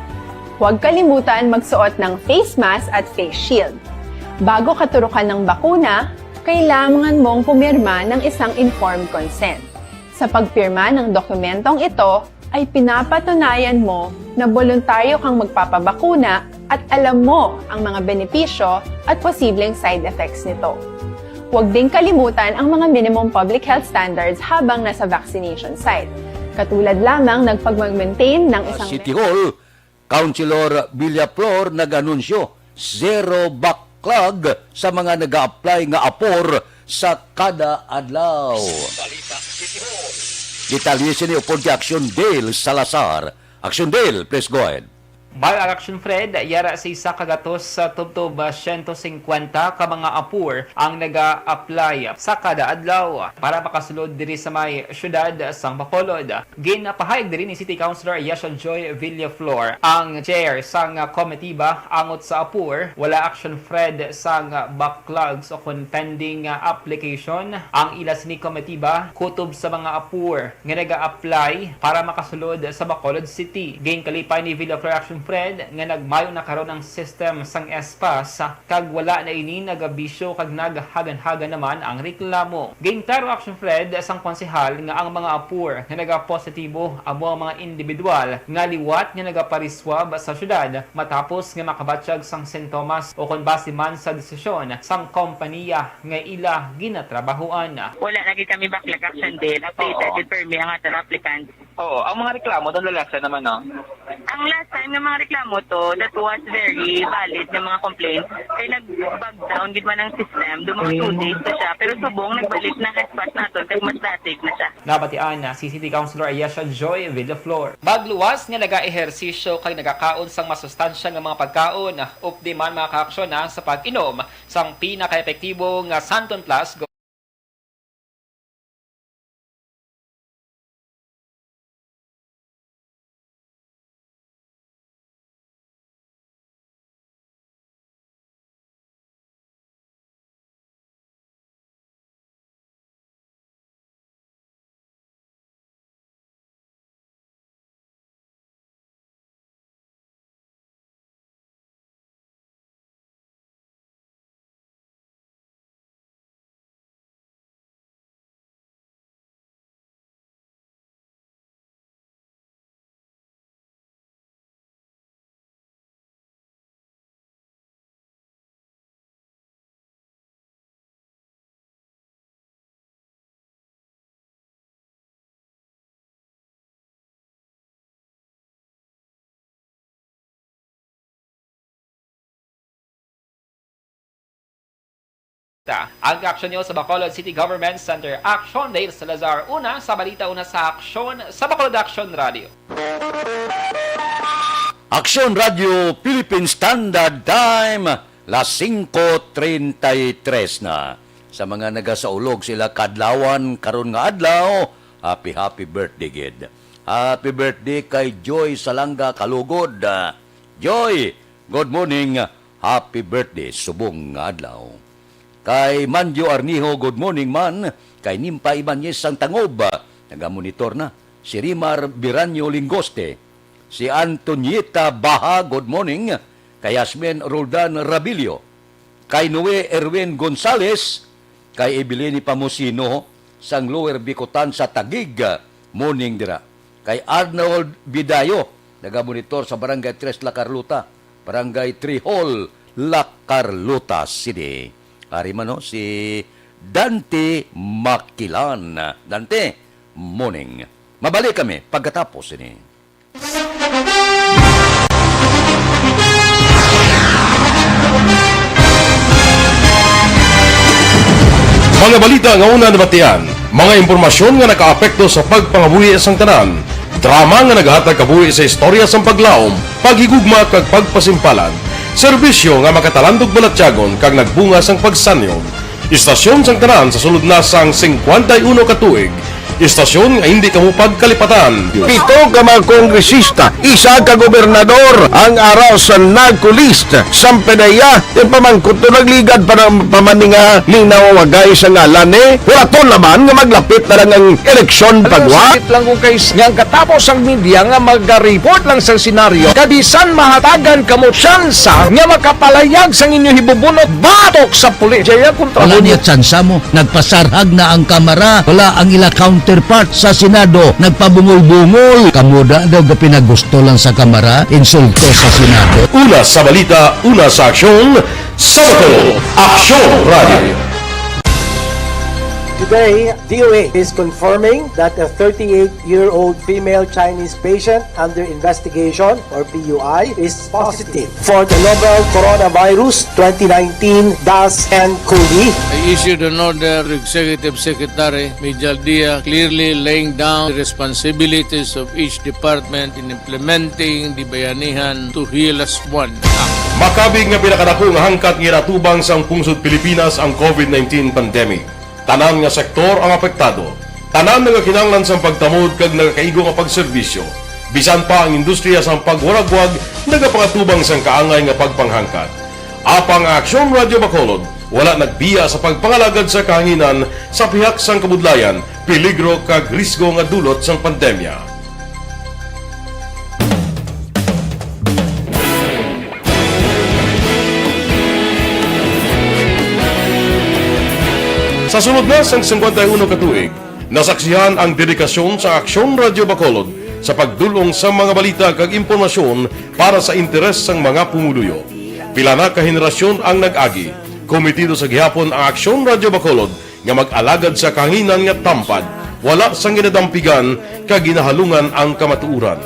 Huwag kalimutan magsuot ng face mask at face shield. Bago ka turukan ng bakuna, kailangan mong pumirma ng isang informed consent. Sa pagpirma ng dokumentong ito, ay pinapatunayan mo na voluntaryo kang magpapabakuna at alam mo ang mga benepisyo at posibleng side effects nito. Huwag ding kalimutan ang mga minimum public health standards habang nasa vaccination site. Katulad lamang nagpag-maintain ng isang... City Hall, Councilor Villaflor nag-anunsyo, zero backlog sa mga nag-a-apply nga apor sa kada adlaw. Detalyesin ni upon kay Aksyon Dale Salazar. Aksyon Dale, please go ahead. By Aksyon Fred, yara sa isa kagatos sa tubtob 150 ka mga apur ang naga-apply sa kada adlaw para makasulod diri sa may syudad sang Bacolod. Ginapahayag diri ni City Councilor Yasha Joy Villaflor, ang chair sang komitiba angot sa apur, wala Aksyon Fred sang backlogs o kun pending application. Ang ilas ni komitiba kutob sa mga apur nga naga-apply para makasulod sa Bacolod City. Gain kalipay ni Villaflor Aksyon Fred nga nagmayo na karon ng system sang espas kag wala na ini nagabisyo kag naghagan-hagan naman ang reklamo. Gintaro Aksyon Fred sang konsehal nga ang mga apur nga nagapositibo amo ang mga individual nga liwat nga nagapariswab sa syudad matapos nga makabatsyag sang sintomas o kon base man sa desisyon sang kompanya nga ila ginatrabahuan. Wala lagi kami backlog Aksyon din. Updated per me ang ating applicant. Oo, ang mga reklamo doon lalasa naman, no? Ang last time ng mga reklamo to, that was very valid ng mga complaints. Kaya nag-bug down gid man ang system, do mga 2 days na siya. Pero subong nagbalik na spot naton kag mas datig na siya. Nabatian na si City Councilor Ayesha Joy Villaflor. Bagluwas nga naga-ehersisyo kay nagakaon sang masustansya nga mga pagkaon, updi man mga kaaksyon na sa pag-inom sang pinaka-epektibo nga Santon Plus. Ang Aksyon News sa Bacolod City Government Center. Aksyon Dale Salazar. Una sa balita, una sa Aksyon sa Bacolod Aksyon Radio. Aksyon Radio Philippine Standard Time, las 5:33 na. Sa mga nagasaulog sila kadlawan karon nga adlaw, happy birthday gid. Happy birthday kay Joy Salanga Kalugod. Joy, good morning. Happy birthday subong nga adlaw. Kay Manjo Arnijo, good morning man. Kay Nimpa Ibanez sang Tangob, nagamonitor na. Si Rimar Biranyo Lingoste. Si Antonieta Baha, good morning. Kay Yasmin Roldan Rabilio. Kay Noe Erwin Gonzales. Kay Ebilini Pamusino sang Lower Bicotan sa Tagig, morning dira. Kay Arnold Bidayo, nagamonitor sa Barangay 3 La Carlota. Barangay 3 Hall, La Carlota City. Hari man si Dante Makilan. Dante, morning. Mabalik kami pagkatapos ini. Mga balita nga una nabatian, mga impormasyon nga nakaapekto sa pagpangabuhi sang tanan, drama nga naghatag kabuhi sa istorya sang paglaom, paghigugma kag pagpasimpalan, serbisyo nga makatalandog balatyagon kag nagbunga sang pagsanyog. Istasyon sang tanan sa sulod na sang 51 ka tuig Istasyon nga hindi kamo pagkalipatan. Pito ka mga kongresista, isa ka gobernador ang araw sa nagkulist sa PDEA yung pamangkot to nagligad para pamaninga linawagay sa ngalan wala to naman nga maglapit na lang ang eleksyon pagwa. Sakit lang kung kayo nga katapos ang media nga mag-report lang sa senaryo kabisan mahatagan kamo tsansa nga makapalayag sa inyo hibubunot batok sa pulis. Jaya kontra Wala niya tsansa mo. Nagpasarhag na ang kamara. Wala ang ila counterpart sa Senado. Nagpabungol-bungol. Kamuda daw ga pinagusto lang sa kamara. Insulto sa Senado. Una sa balita, una sa aksyon, SalangaNo, Aksyon Radio. Today, DOA is confirming that a 38-year-old female Chinese patient under investigation, or PUI, is positive for the novel coronavirus 2019-10-CoV. I issued an order to Executive Secretary Major Dia clearly laying down the responsibilities of each department in implementing the Bayanihan to Heal as One Act. Makabig nga pinakadako nga hangkat nga natubang sang pungsod Pilipinas ang COVID-19 pandemic. Tanan nga sektor ang apektado. Tanan nga kinahanglan sang pagtamod kag nagakaigo nga pagserbisyo. Bisan pa ang industriya sang pagwaragwag nagapangatubang sang kaangay nga pagpanghangkat. Apang Aksyon Radio Bacolod wala nagbiya sa pagpangalagad sa kahanginan sa pihak sang kabudlayan, peligro kag risgo nga dulot sang pandemya. Sa sunod na sang 51 katuig, nasaksihan ang dedikasyon sa Aksyon Radio Bacolod sa pagdulong sa mga balita kag impormasyon para sa interes sang mga pumuluyo. Pila na ka henerasyon ang nag-agi, komitido sa gihapon ang Aksyon Radio Bacolod nga mag-alagad sa kahanginan nga tampad, wala sang ginadampigan kag ginahalungan ang kamatuuran.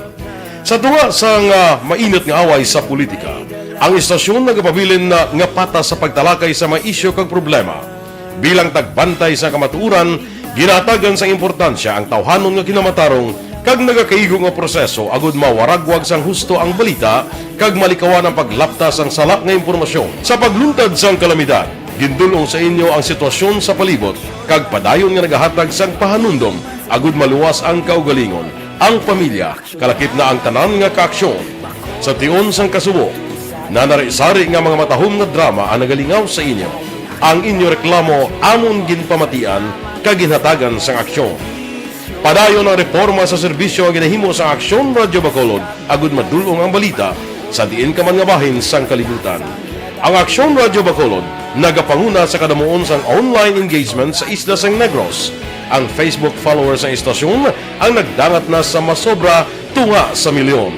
Sa tunga sang mainit nga away sa politika, ang istasyon nagapabilin na nga patas sa pagtalakay sa mga isyu kag problema. Bilang tagbantay sa kamatuuran, ginatagan sa importansya ang tawhanon nga kinamatarong kag nagakaigo nga proseso agud mawaragwag sang husto ang balita kag malikawan ang paglapta sang sala nga impormasyon. Sa pagluntad sang kalamidad, gindulong sa inyo ang sitwasyon sa palibot kag padayon nga nagahatag sang pahanundom agud maluwas ang kaugalingon, ang pamilya, kalakip na ang tanan nga kaaksyon. Sa tion sang kasubo, nanari-sari nga mga matahom nga drama ang nagalingaw sa inyo. Ang inyo reklamo amon ginpamatian kag ginhatagan sang aksyon. Padayon ang reforma sa serbisyo ang ginahimo sa Aksyon Radio Bacolod agud madulong ang balita sa diin ka man nga bahin sang kalibutan. Ang Aksyon Radio Bacolod nagapanguna sa kadamuon sang online engagement sa isla sang Negros. Ang Facebook followers sa istasyon ang nagdangat na sa masobra tunga sa milyon.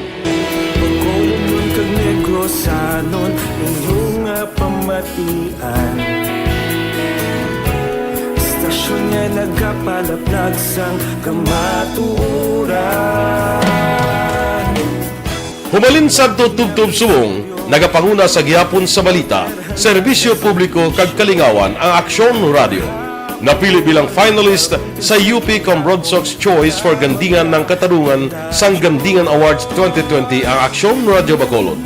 Bacolod kag Negros anon inyong pamatian. Istasyon nga nagapalaplag sang kamatuuran. Humalin sa tutubtub subong, nagapanguna sa gihapon sa balita, serbisyo publiko kag kalingawan ang Aksyon Radio. Napili bilang finalist sa UP Comrodsox Choice for Gandingan ng Katarungan sang Gandingan Awards 2020 ang Aksyon Radio Bacolod.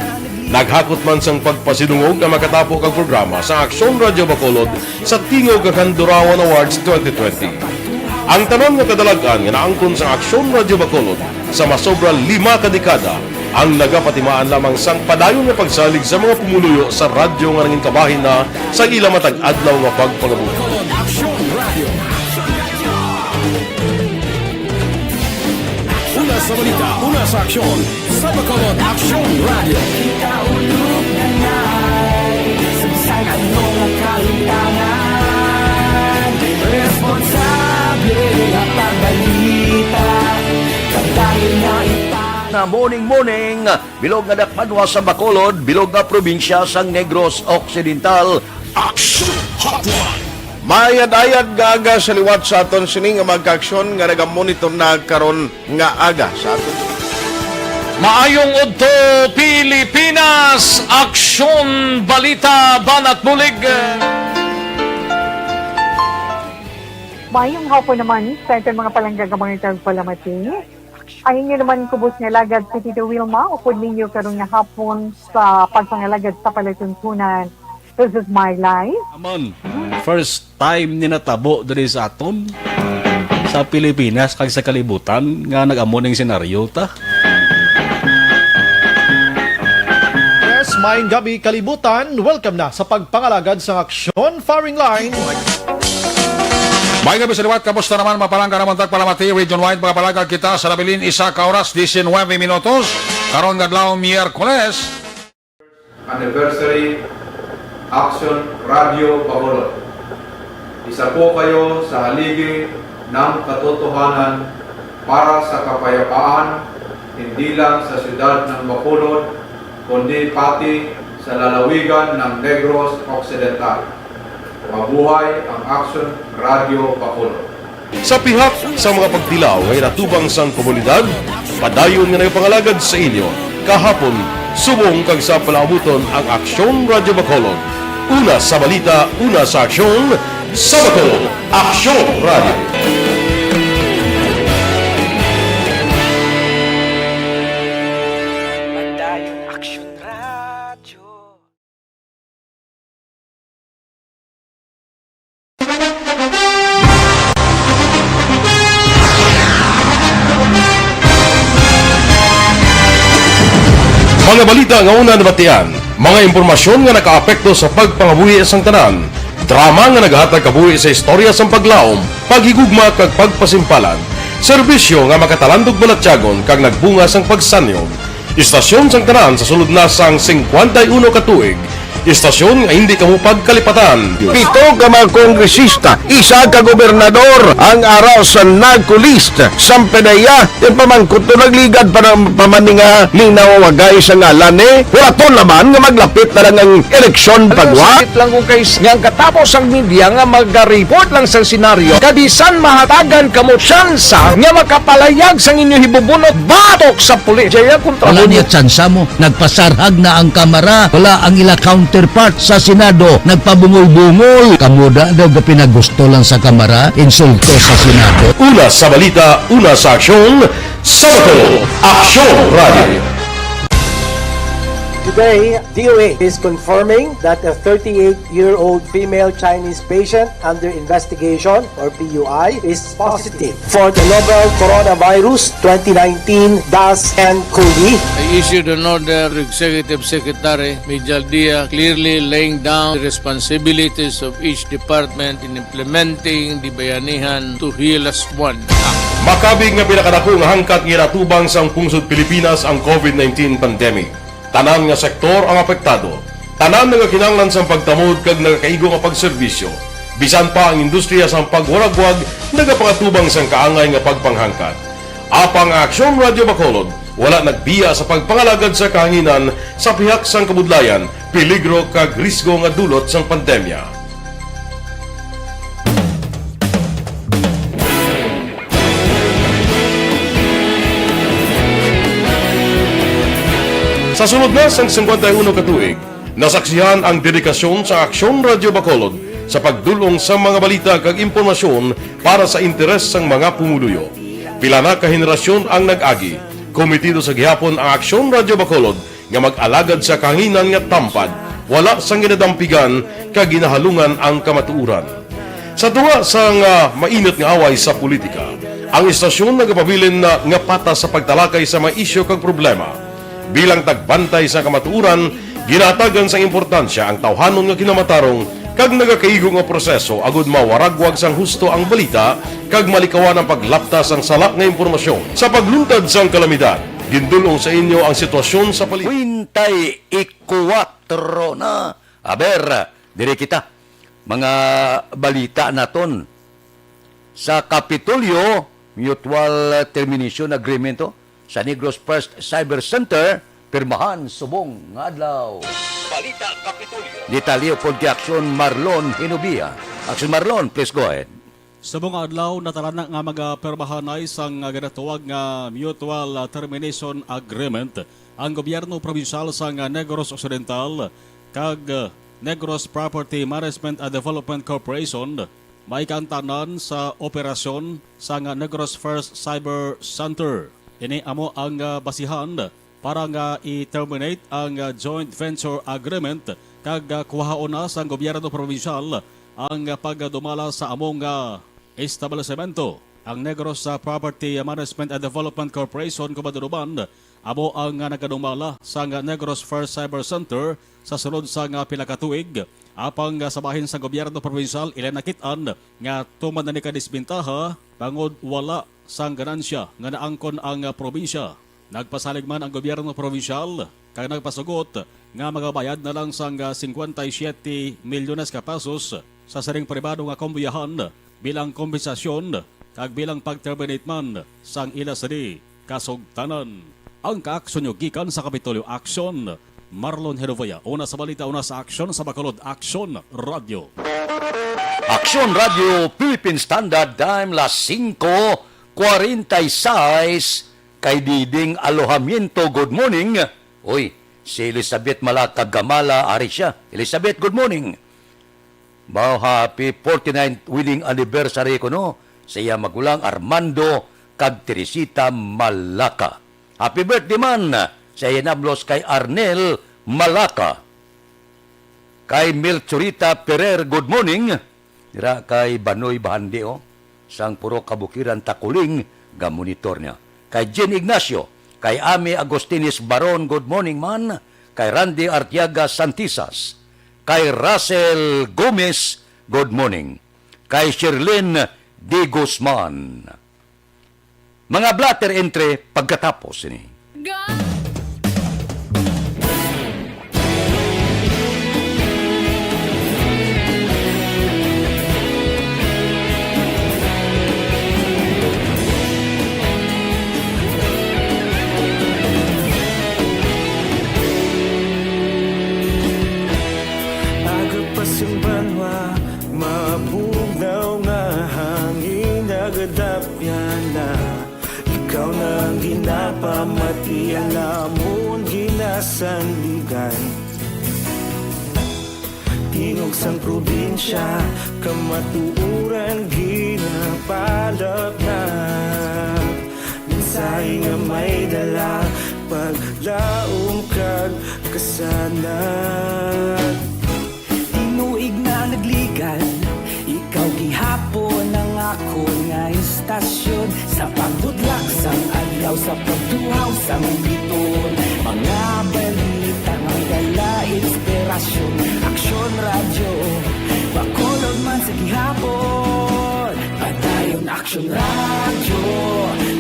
Naghakot man sang pagpasinungog na makatapo kang programa sa Aksyon Radio Bacolod sa Tingog kag Handurawan Awards 2020. Ang tanon nga kadalagan nga naangkon sa Aksyon Radio Bacolod sa masobra 5 ka dekada ang nagapatimaan lamang sang padayon nga pagsalig sa mga pumuluyo sa radyo nga nangin kabahin na sa ila matag adlaw nga pagpangabuhi. Una sa balita, una sa aksyon, sa Bacolod Aksyon Radio. Ikaulog na na'y SalangaNo ang kahintangan. Responsable ang pagbalita, kagdahil na na morning, bilog nga dakpanwa sa Bacolod, bilog nga probinsya sang Negros Occidental. Aksyon Hotline! Mayad-ayad nga aga sa liwat sa aton sining nga magka-aksyon nga nagamonitor na karon nga aga sa aton. Maayong udto Pilipinas, Aksyon Balita Banat Bulig. Mayong hapon naman sa ating mga palanggagamang itang palamati. Ayun nyo naman kubos nga lagad si Tito Wilma, upod ninyo karong nga hapon sa pagpangalagad sa palatuntunan. This is my life. Amon, first time ni natabo diri sa aton sa Pilipinas kag sa kalibutan nga nag-amo ning senaryo ta. Yes, maayong gabi kalibutan. Welcome na sa pagpangalagad sa Aksyon Firing Line. May gabi sa liwat, kamusta naman mapalangga naman tagpalamati, region-wide mga palagag kita sa labilin isa ka oras, 19 minutos, karon gadlaw Miyerkules. Anniversary Aksyon Radio Bacolod. Isa po kayo sa haligi ng katotohanan para sa kapayapaan, hindi lang sa siyudad ng Bacolod, kundi pati sa lalawigan ng Negros Occidental. Mabuhay ang Aksyon Radio Bacolod. Sa pihak sa mga pagtilaw ngay natubang sang komunidad, padayon nga nagpangalagad sa inyo. Kahapon, subong kag sa palabuton ang Aksyon Radio Bacolod. Una sa balita, una sa aksyon, sa Bacolod, Aksyon Radio. Mga balita nga una nabatian, mga impormasyon nga nakaapekto sa pagpangabuhi sang tanan, drama nga naghatag kabuhi sa istorya sang paglaom, paghigugma kag pagpasimpalan, serbisyo nga makatalandog balatyagon kag nagbunga sang pagsanyog, istasyon sang tanan sa sulod na sang 51 ka tuig, istasyon nga hindi kamupag kalipatan. 7 ka mga kongresista, isa ka gobernador ang araw sa nagkulist sa PDEA yung pamangkot to nagligad para pamaninga ning nawawagay sa ngalan wala to naman nga maglapit na lang ang eleksyon pagwa. Sakit lang kung kays nga katapos ang media nga mag-report lang sa senaryo kabisan mahatagan kamo tsansa nga makapalayag sa inyo hibubunot batok sa pulis. Jaya kontra Wala niya tsansa mo, nagpasarhag na ang kamara, wala ang ila counterpart sa Senado, nagpabungol-bungol. Kamuda daw ga pinagusto lang sa kamara, insulto sa Senado. Una sa balita, una sa aksyon, sa Bacolod, Aksyon Radio. Today, DOA is confirming that a 38-year-old female Chinese patient under investigation, or PUI, is positive for the novel coronavirus 2019-10-CoV. I issued an order to Executive Secretary Major Dia clearly laying down the responsibilities of each department in implementing the Bayanihan to Heal as One Act. Makabig nga pinakadako nga hangkat nga natubang sang pungsod Pilipinas ang COVID-19 pandemic. Tanan nga sektor ang apektado. Tanan nga kinahanglan sang pagtamod kag nagakaigo nga pagserbisyo. Bisan pa ang industriya sang pagwaragwag nagapangatubang sang kaangay nga pagpanghangkat. Apang Aksyon Radio Bacolod wala nagbiya sa pagpangalagad sa kahanginan sa pihak sang kabudlayan, peligro kag risgo nga dulot sang pandemya. Sa sunod na sang 51 ka tuig, nasaksihan ang dedikasyon sa Aksyon Radio Bacolod sa pagdulong sa mga balita kag impormasyon para sa interes sang mga pumuluyo. Pila na ka henerasyon ang nag-agi, komitido sa gihapon ang Aksyon Radio Bacolod nga mag-alagad sa kahanginan nga tampad, wala sang ginadampigan kag ginahalungan ang kamatuuran. Sa tunga sang mainit nga away sa politika, ang istasyon nagapabilin na nga patas sa pagtalakay sa mga isyu kag problema. Bilang tagbantay sa kamatuuran, ginatagan sa importansya ang tawhanon nga kinamatarong kag nagakaigo nga proseso agud mawaragwag sang husto ang balita kag malikawan ang paglaptas ang salak nga impormasyon. Sa pagluntad sang kalamidad, gindulong sa inyo ang sitwasyon sa paligid. Quintay 4 na. Aber, dire kita. Mga balita naton sa Kapitolyo Mutual Termination Agreement sa Negros First Cyber Center, pirmahan subong nga adlaw. Balita Kapitolyo. Detalyo pod kay Aksyon Marlon Hinubia. Aksyon Marlon, please go ahead. Subong adlaw natala nga magapirmahan ay sang ginatuwag nga Mutual Termination Agreement ang gobyerno probinsyal sang Negros Occidental kag Negros Property Management and Development Corporation may kantanan sa operasyon sang Negros First Cyber Center. Ini amo ang basihan para nga i-terminate ang joint venture agreement kag kuhaon na sa gobyerno probinsyal ang pagdumala sa among establishmento. ang Negros Property Management and Development Corporation kumadunuban amo ang nagadumala sa Negros First Cyber Center sa sulod sa pilakatuig apang sa bahin sa gobyerno provincial ilan nakitaan nga tuman na ni kadisbintaha bangod wala sang ganansya nga naangkon ang probinsya. Nagpasalig man ang gobyerno provincial kag nagpasugot nga magabayad na lang sang 57 milyones ka pesos sa saring pribado nga kombuyahan bilang kompensasyon kag bilang pag-terminate man sang ila sadi kasugtanan. Ang kaaksyon yung gikan sa Kapitolyo Aksyon, Marlon Herovaya, una sa balita, una sa aksyon sa Bacolod Aksyon Radio. Aksyon Radio Philippine Standard Time las 5:46 kay Diding Alojamiento. Good morning. Oy, si Elizabeth Malaka Gamala ari siya. Elizabeth, good morning. Bao happy 49th wedding anniversary ko no. Sa iya magulang Armando kag Teresita Malaka. Happy birthday man sa iya nablos kay Arnel Malaka. Kay Melchorita Perer, good morning. Dira kay Banoy Bahandi sang puro kabukiran Takuling ga monitor niya. Kay Jen Ignacio, kay Ami Agostines Baron, good morning man. Kay Randy Artiaga Santisas, kay Russell Gomez, good morning. Kay Sherlyn D. Guzman. Mga blatter entre pagkatapos ini. Simbanwa, mabugnaw nga hangin nagadapyan na ikaw na ang ginapamatian namon ginasandigan. Tingog sang probinsya, kamatuuran ginapalap na minsay nga may dala paglaom kag kasanan. Tinuig na nagligan, ikaw gihapon ang ako nga istasyon sa pagbudlak sang adlaw sa pagtuhaw sang biton. Mga balita nga dala inspirasyon, Aksyon Radio, Bacolod man sa gihapon. Padayon Aksyon Radio,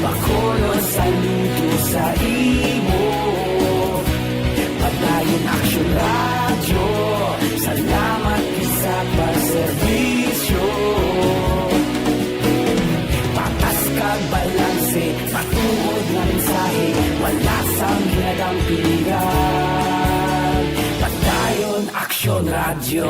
Bacolod saludo sa imo. Padayon Aksyon Radio, salamat sa pagserbisyo. Patas kag balanse, patuod nga mensahe, wala sang ginadampiligan. Padayon Aksyon Radio.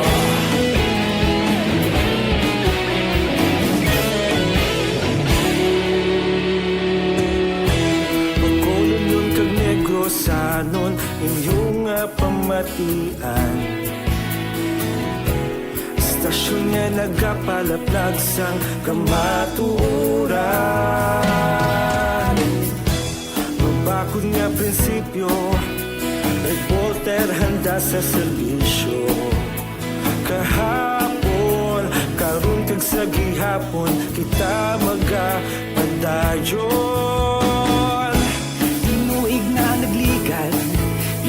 Bacolod nun kag Negros sanon inyong pamatian. Stasyon nga nagapalaplag sang kamatuuran. Mabakod nga prinsipyo, reporter handa sa serbisyo. Kahapon, karon kag sa gihapon, kita magapadayon. Tinuig na nagligan,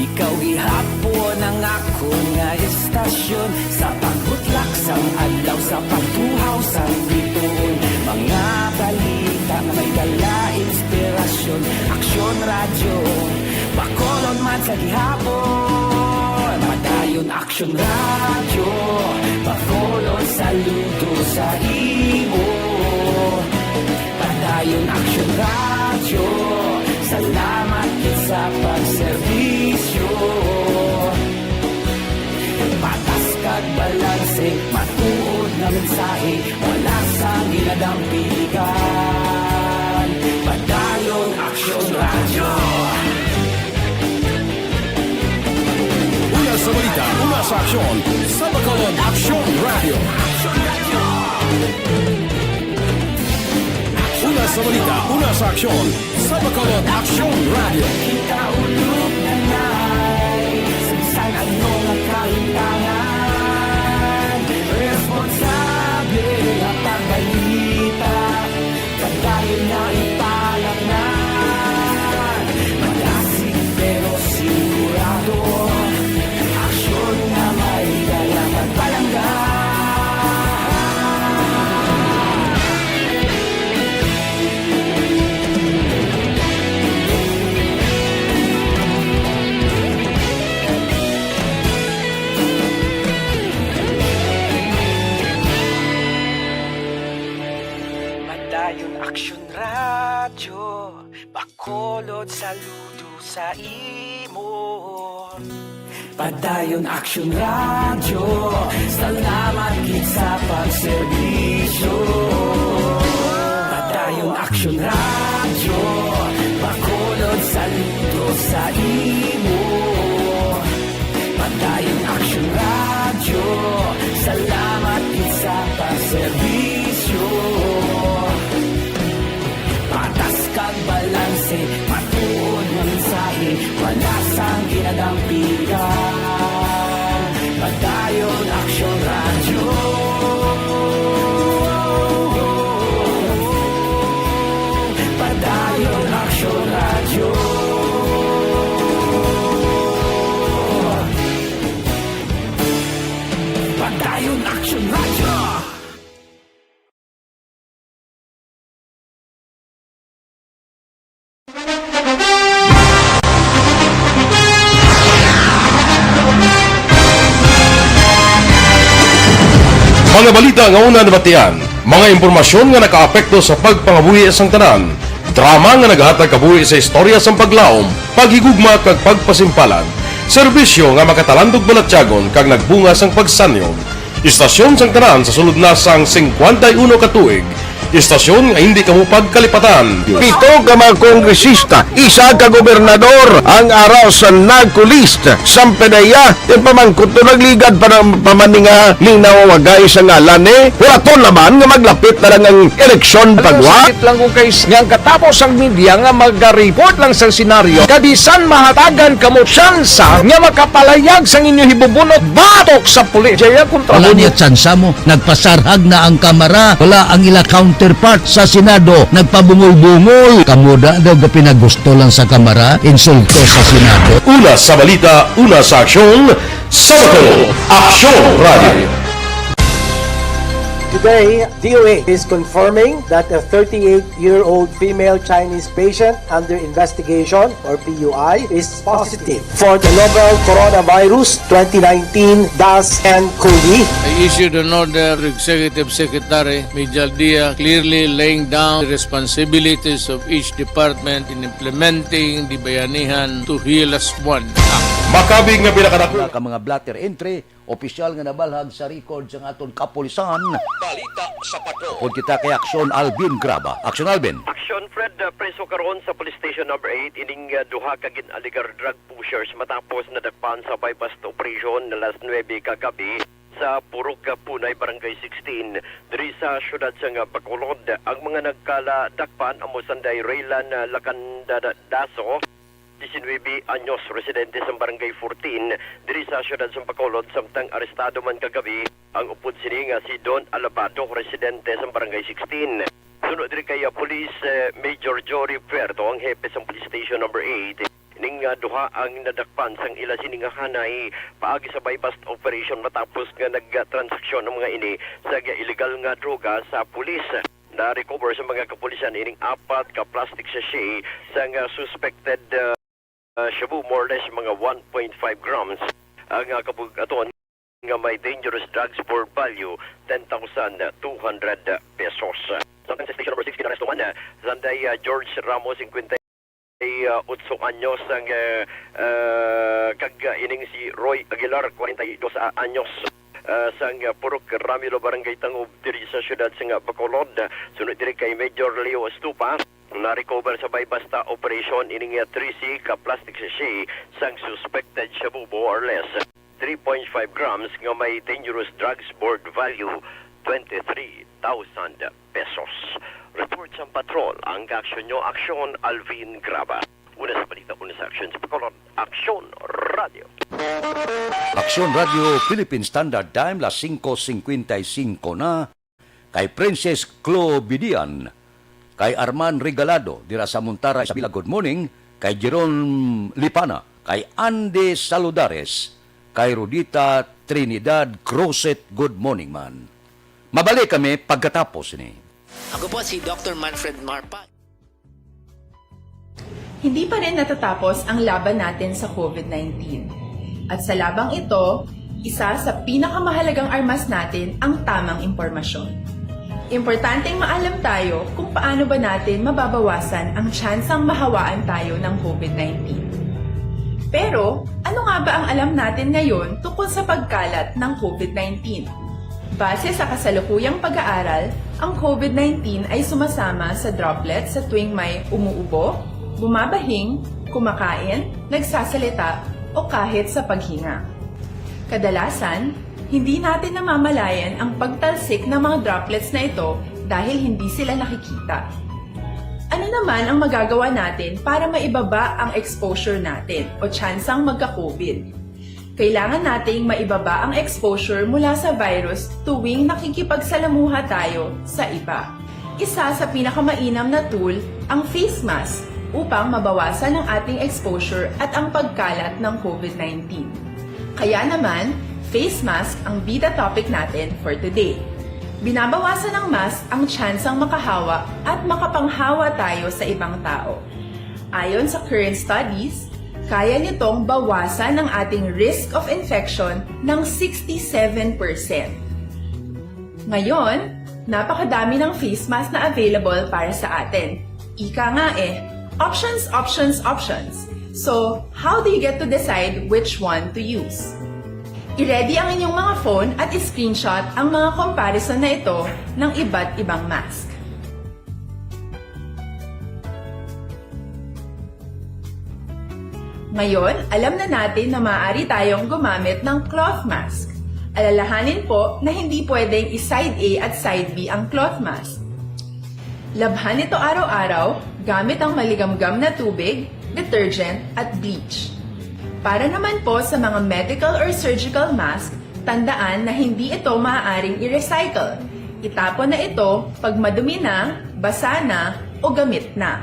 ikaw gihapon ang ako nga istasyon sa pagbutlak sang adlaw sa pagtuhaw sang biton. Mga balita na may dala inspirasyon, Aksyon Radio, Bacolod man sa gihapon. Padayon Aksyon Radio, Bacolod saludo sa imo. Padayon Aksyon Radio, salamat sa pagserbisyo. Patas kag balanse, matuod na mensahe, wala sang ginadampiligan. Padayon Aksyon Radio. Una sa balita, una sa aksyon, sa Bacolod Aksyon Radio. Una sa balita, una sa aksyon, sa Bacolod Aksyon Radio. Ikaulog na na'y SalangaNo nga kahintangan. Responsable ang pagbalita, Bacolod, saludo sa imo. Padayon Aksyon Radio, salamat gid sa pagserbisyo. Padayon Aksyon Radio, Bacolod, saludo sa imo. Padayon Aksyon Radio, salamat gid sa pagserbisyo. Patas kag balanse, matuod nga mensahe, wala sang ginadampigan. Padayon Aksyon Radio. Padayon Aksyon Radio. Padayon Aksyon Radio. Mga balita nga una nabatian, mga impormasyon nga nakaapekto sa pagpangabuhi sang tanan, drama nga naghatag kabuhi sa istorya sang paglaom, paghigugma kag pagpasimpalan, serbisyo nga makatalandog balatyagon kag nagbunga sang pagsanyog, istasyon sang tanan sa sulod na sang 51 ka tuig, istasyon nga hindi kamo pagkalipatan. 7 ka mga kongresista, 1 ka gobernador ang araw sa nagkulist sa PDEA yung pamangkot to nagligad para pamaninga ning nawawagay sa ngalan wala to naman nga maglapit na lang ang eleksyon pagwa. Sakit lang kung kays nga katapos ang media nga mag-report lang sa senaryo kabisan mahatagan kamo tsansa nga makapalayag sang inyo hibubunot batok sa pulis. Jaya kontra Wala niya tsansa mo, nagpasarhag na ang kamara, wala ang ila counterpart sa Senado, nagpabungol-bungol. Kamuda daw ga pinagusto lang sa kamara, insulto sa Senado. Una sa balita, una sa aksyon, SalangaNo, Aksyon Radio. Today, DOA is confirming that a 38-year-old female Chinese patient under investigation, or PUI, is positive for the novel coronavirus 2019-10-CoV. I issued an order to Executive Secretary Major Dia clearly laying down the responsibilities of each department in implementing the Bayanihan to Heal as One Act. Makabig nga pinakadako ka mga blatter entry, opisyal nga nabalhag sa record sa aton kapulisan. Balita sa patrol. Pod kita kay Aksyon Alvin Graba. Aksyon Alvin. Aksyon Fred, preso karon sa police station number 8 ining duha ka ginaligar drug pushers matapos nadakpan sa bypass operation na last 9 kagabi sa Purok Punay Barangay 16 diri sa syudad sa Bacolod. Ang mga nagkala dakpan amo sanday Raylan Lacandadaso 19 anyos, residente sa Barangay 14 diri sa syudad sa Bacolod, samtang arestado man kagabi ang upod sini nga si Don Alabado, residente sa Barangay 16. Sunod diri kay Police Major Jory Puerto, ang hepe sa Police Station number 8. Ning duha ang nadakpan sang ila sini nga hanay paagi sa bypass operation matapos nga nagtransaksyon ng mga ini sa illegal nga droga sa pulis. Na-recover sa mga kapulisan ining 4 ka plastic sachet sa suspected shabu, more or less mga 1.5 grams ang kabugaton nga may dangerous drugs for value 10,200 pesos. Sa station number 6 kinarestuhan sanday George Ramos 58 anyos ang kag ining si Roy Aguilar 42 anyos sang Purok Ramiro Barangay Tangub diri sa syudad sa Bacolod. Sunod diri kay Major Leo Estupa, na-recover sa bypass operation ining 3C ka plastic sachet sang suspected shabu, more or less 3.5 grams nga may dangerous drugs board value 23,000 pesos. Report sa patrol ang Aksyon nyo, Aksyon Alvin Graba. Una sa balita, una sa aksyon sa Bacolod, Aksyon Radio. Aksyon Radio Philippine Standard Time, las 5:55 na. Kay Princess Clovidian, kay Arman Regalado, dira sa Montara, Isabela, good morning. Kay Jeron Lipana, kay Andy Saludares, kay Rodita Trinidad Crosset, good morning man. Mabalik kami pagkatapos ni. Ako po si Dr. Manfred Marpa. Hindi pa rin natatapos ang laban natin sa COVID-19. At sa labang ito, isa sa pinakamahalagang armas natin ang tamang impormasyon. Importanteng maalam tayo kung paano ba natin mababawasan ang tsansang mahawaan tayo ng COVID-19. Pero, ano nga ba ang alam natin ngayon tungkol sa pagkalat ng COVID-19? Base sa kasalukuyang pag-aaral, ang COVID-19 ay sumasama sa droplets sa tuwing may umuubo, bumabahing, kumakain, nagsasalita, o kahit sa paghinga. Kadalasan, hindi natin namamalayan ang pagtalsik ng mga droplets na ito dahil hindi sila nakikita. Ano naman ang magagawa natin para maibaba ang exposure natin o tsansang magka-COVID? Kailangan nating maibaba ang exposure mula sa virus tuwing nakikipagsalamuha tayo sa iba. Isa sa pinakamainam na tool ang face mask upang mabawasan ang ating exposure at ang pagkalat ng COVID-19. Kaya naman, face mask ang bida topic natin for today. Binabawasan ng mask ang tsansang makahawa at makapanghawa tayo sa ibang tao. Ayon sa current studies, kaya nitong bawasan ang ating risk of infection ng 67%. Ngayon, napakadami ng face mask na available para sa atin. Ika nga options, options, options. So, how do you get to decide which one to use? I-ready ang inyong mga phone at i-screenshot ang mga comparison na ito ng iba't ibang mask. Ngayon, alam na natin na maaari tayong gumamit ng cloth mask. Alalahanin po na hindi pwedeng i-side A at side B ang cloth mask. Labhan ito araw-araw gamit ang maligamgam na tubig, detergent at bleach. Para naman po sa mga medical or surgical mask, tandaan na hindi ito maaaring i-recycle. Itapon na ito pag madumi na, basa na, o gamit na.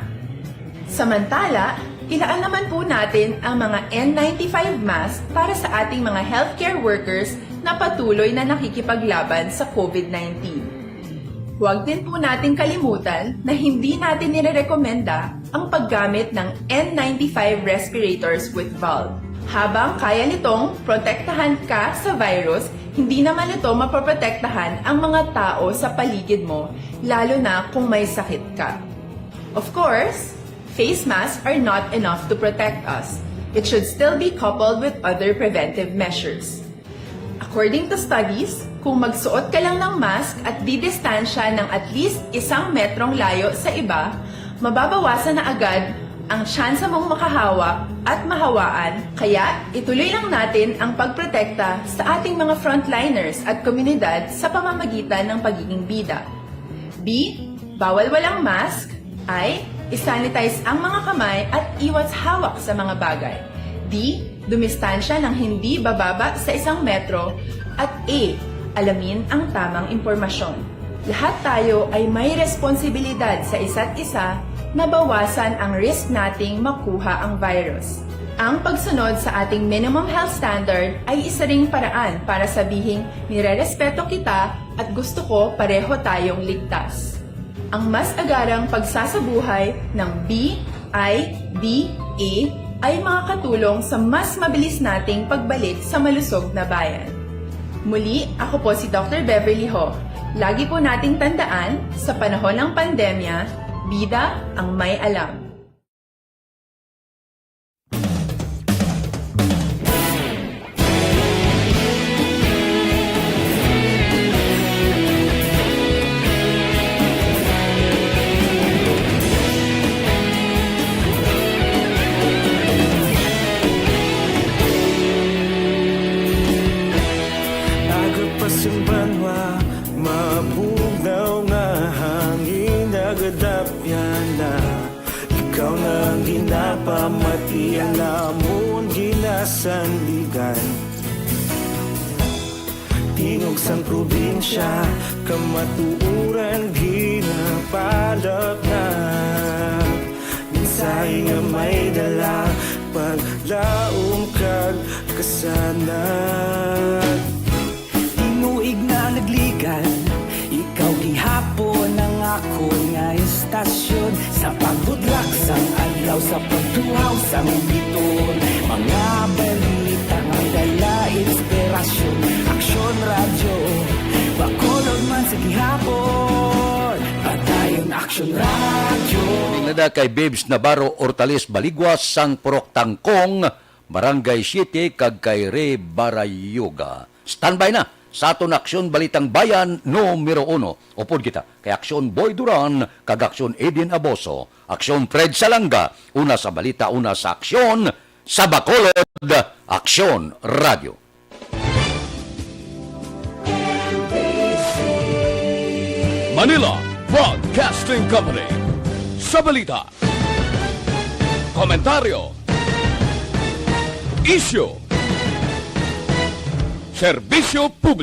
Samantala, ilaan naman po natin ang mga N95 mask para sa ating mga healthcare workers na patuloy na nakikipaglaban sa COVID-19. Huwag din po nating kalimutan na hindi natin nirerekomenda ang paggamit ng N95 respirators with valve. Habang kaya nitong protektahan ka sa virus, hindi naman ito mapoprotektahan ang mga tao sa paligid mo, lalo na kung may sakit ka. Of course, face masks are not enough to protect us. It should still be coupled with other preventive measures. According to studies, kung magsuot ka lang ng mask at didistansya ng at least 1 metrong layo sa iba, mababawasan na agad ang tsansa mong makahawa at mahawaan, kaya ituloy lang natin ang pagprotekta sa ating mga frontliners at komunidad sa pamamagitan ng pagiging bida. B. Bawal walang mask. I. Isanitize ang mga kamay at iwas hawak sa mga bagay. D. Dumistansya ng hindi bababa sa 1 metro. At A. Alamin ang tamang impormasyon. Lahat tayo ay may responsibilidad sa isa't isa na bawasan ang risk nating makuha ang virus. Ang pagsunod sa ating minimum health standard ay isa ring paraan para sabihing nirerespeto kita at gusto ko pareho tayong ligtas. Ang mas agarang pagsasabuhay ng B, I, D, A ay makakatulong sa mas mabilis nating pagbalik sa malusog na bayan. Muli, ako po si Dr. Beverly Ho. Lagi po nating tandaan, sa panahon ng pandemya, bida ang may alam. Agapasumbanwa, mabugaw nga hangin nagadapyan na. Ikaw na ang ginapamati ang namon ginasandigan. Tingog sang probinsya, kamatuuran ginapalap na. Minsay nga may dala, paglaom kag kasanat. Tinuig na nagligan, ikaw gihapon ang ako nga istasyon. Sa pagbudlak sang adlaw, sa pagtuhaw sang biton. Mga balita nga dala inspirasyon. Aksyon radyo, bakolog man sa gihapon. Aksyon Radio. Nada kay Babes Navarro Ortales Baligwas sang Purok Tangkong, Barangay 7 kag kay Re Barayoga. Standby na sa aton Aksyon Balitang Bayan numero 1. Upod kita kay Aksyon Boy Duran kag Aksyon Edin Aboso. Aksyon Fred Salanga, una sa balita, una sa aksyon, sa Bacolod, Aksyon Radio. Manila Broadcasting Company. Sa balita, komentaryo, isyu, serbisyo publiko.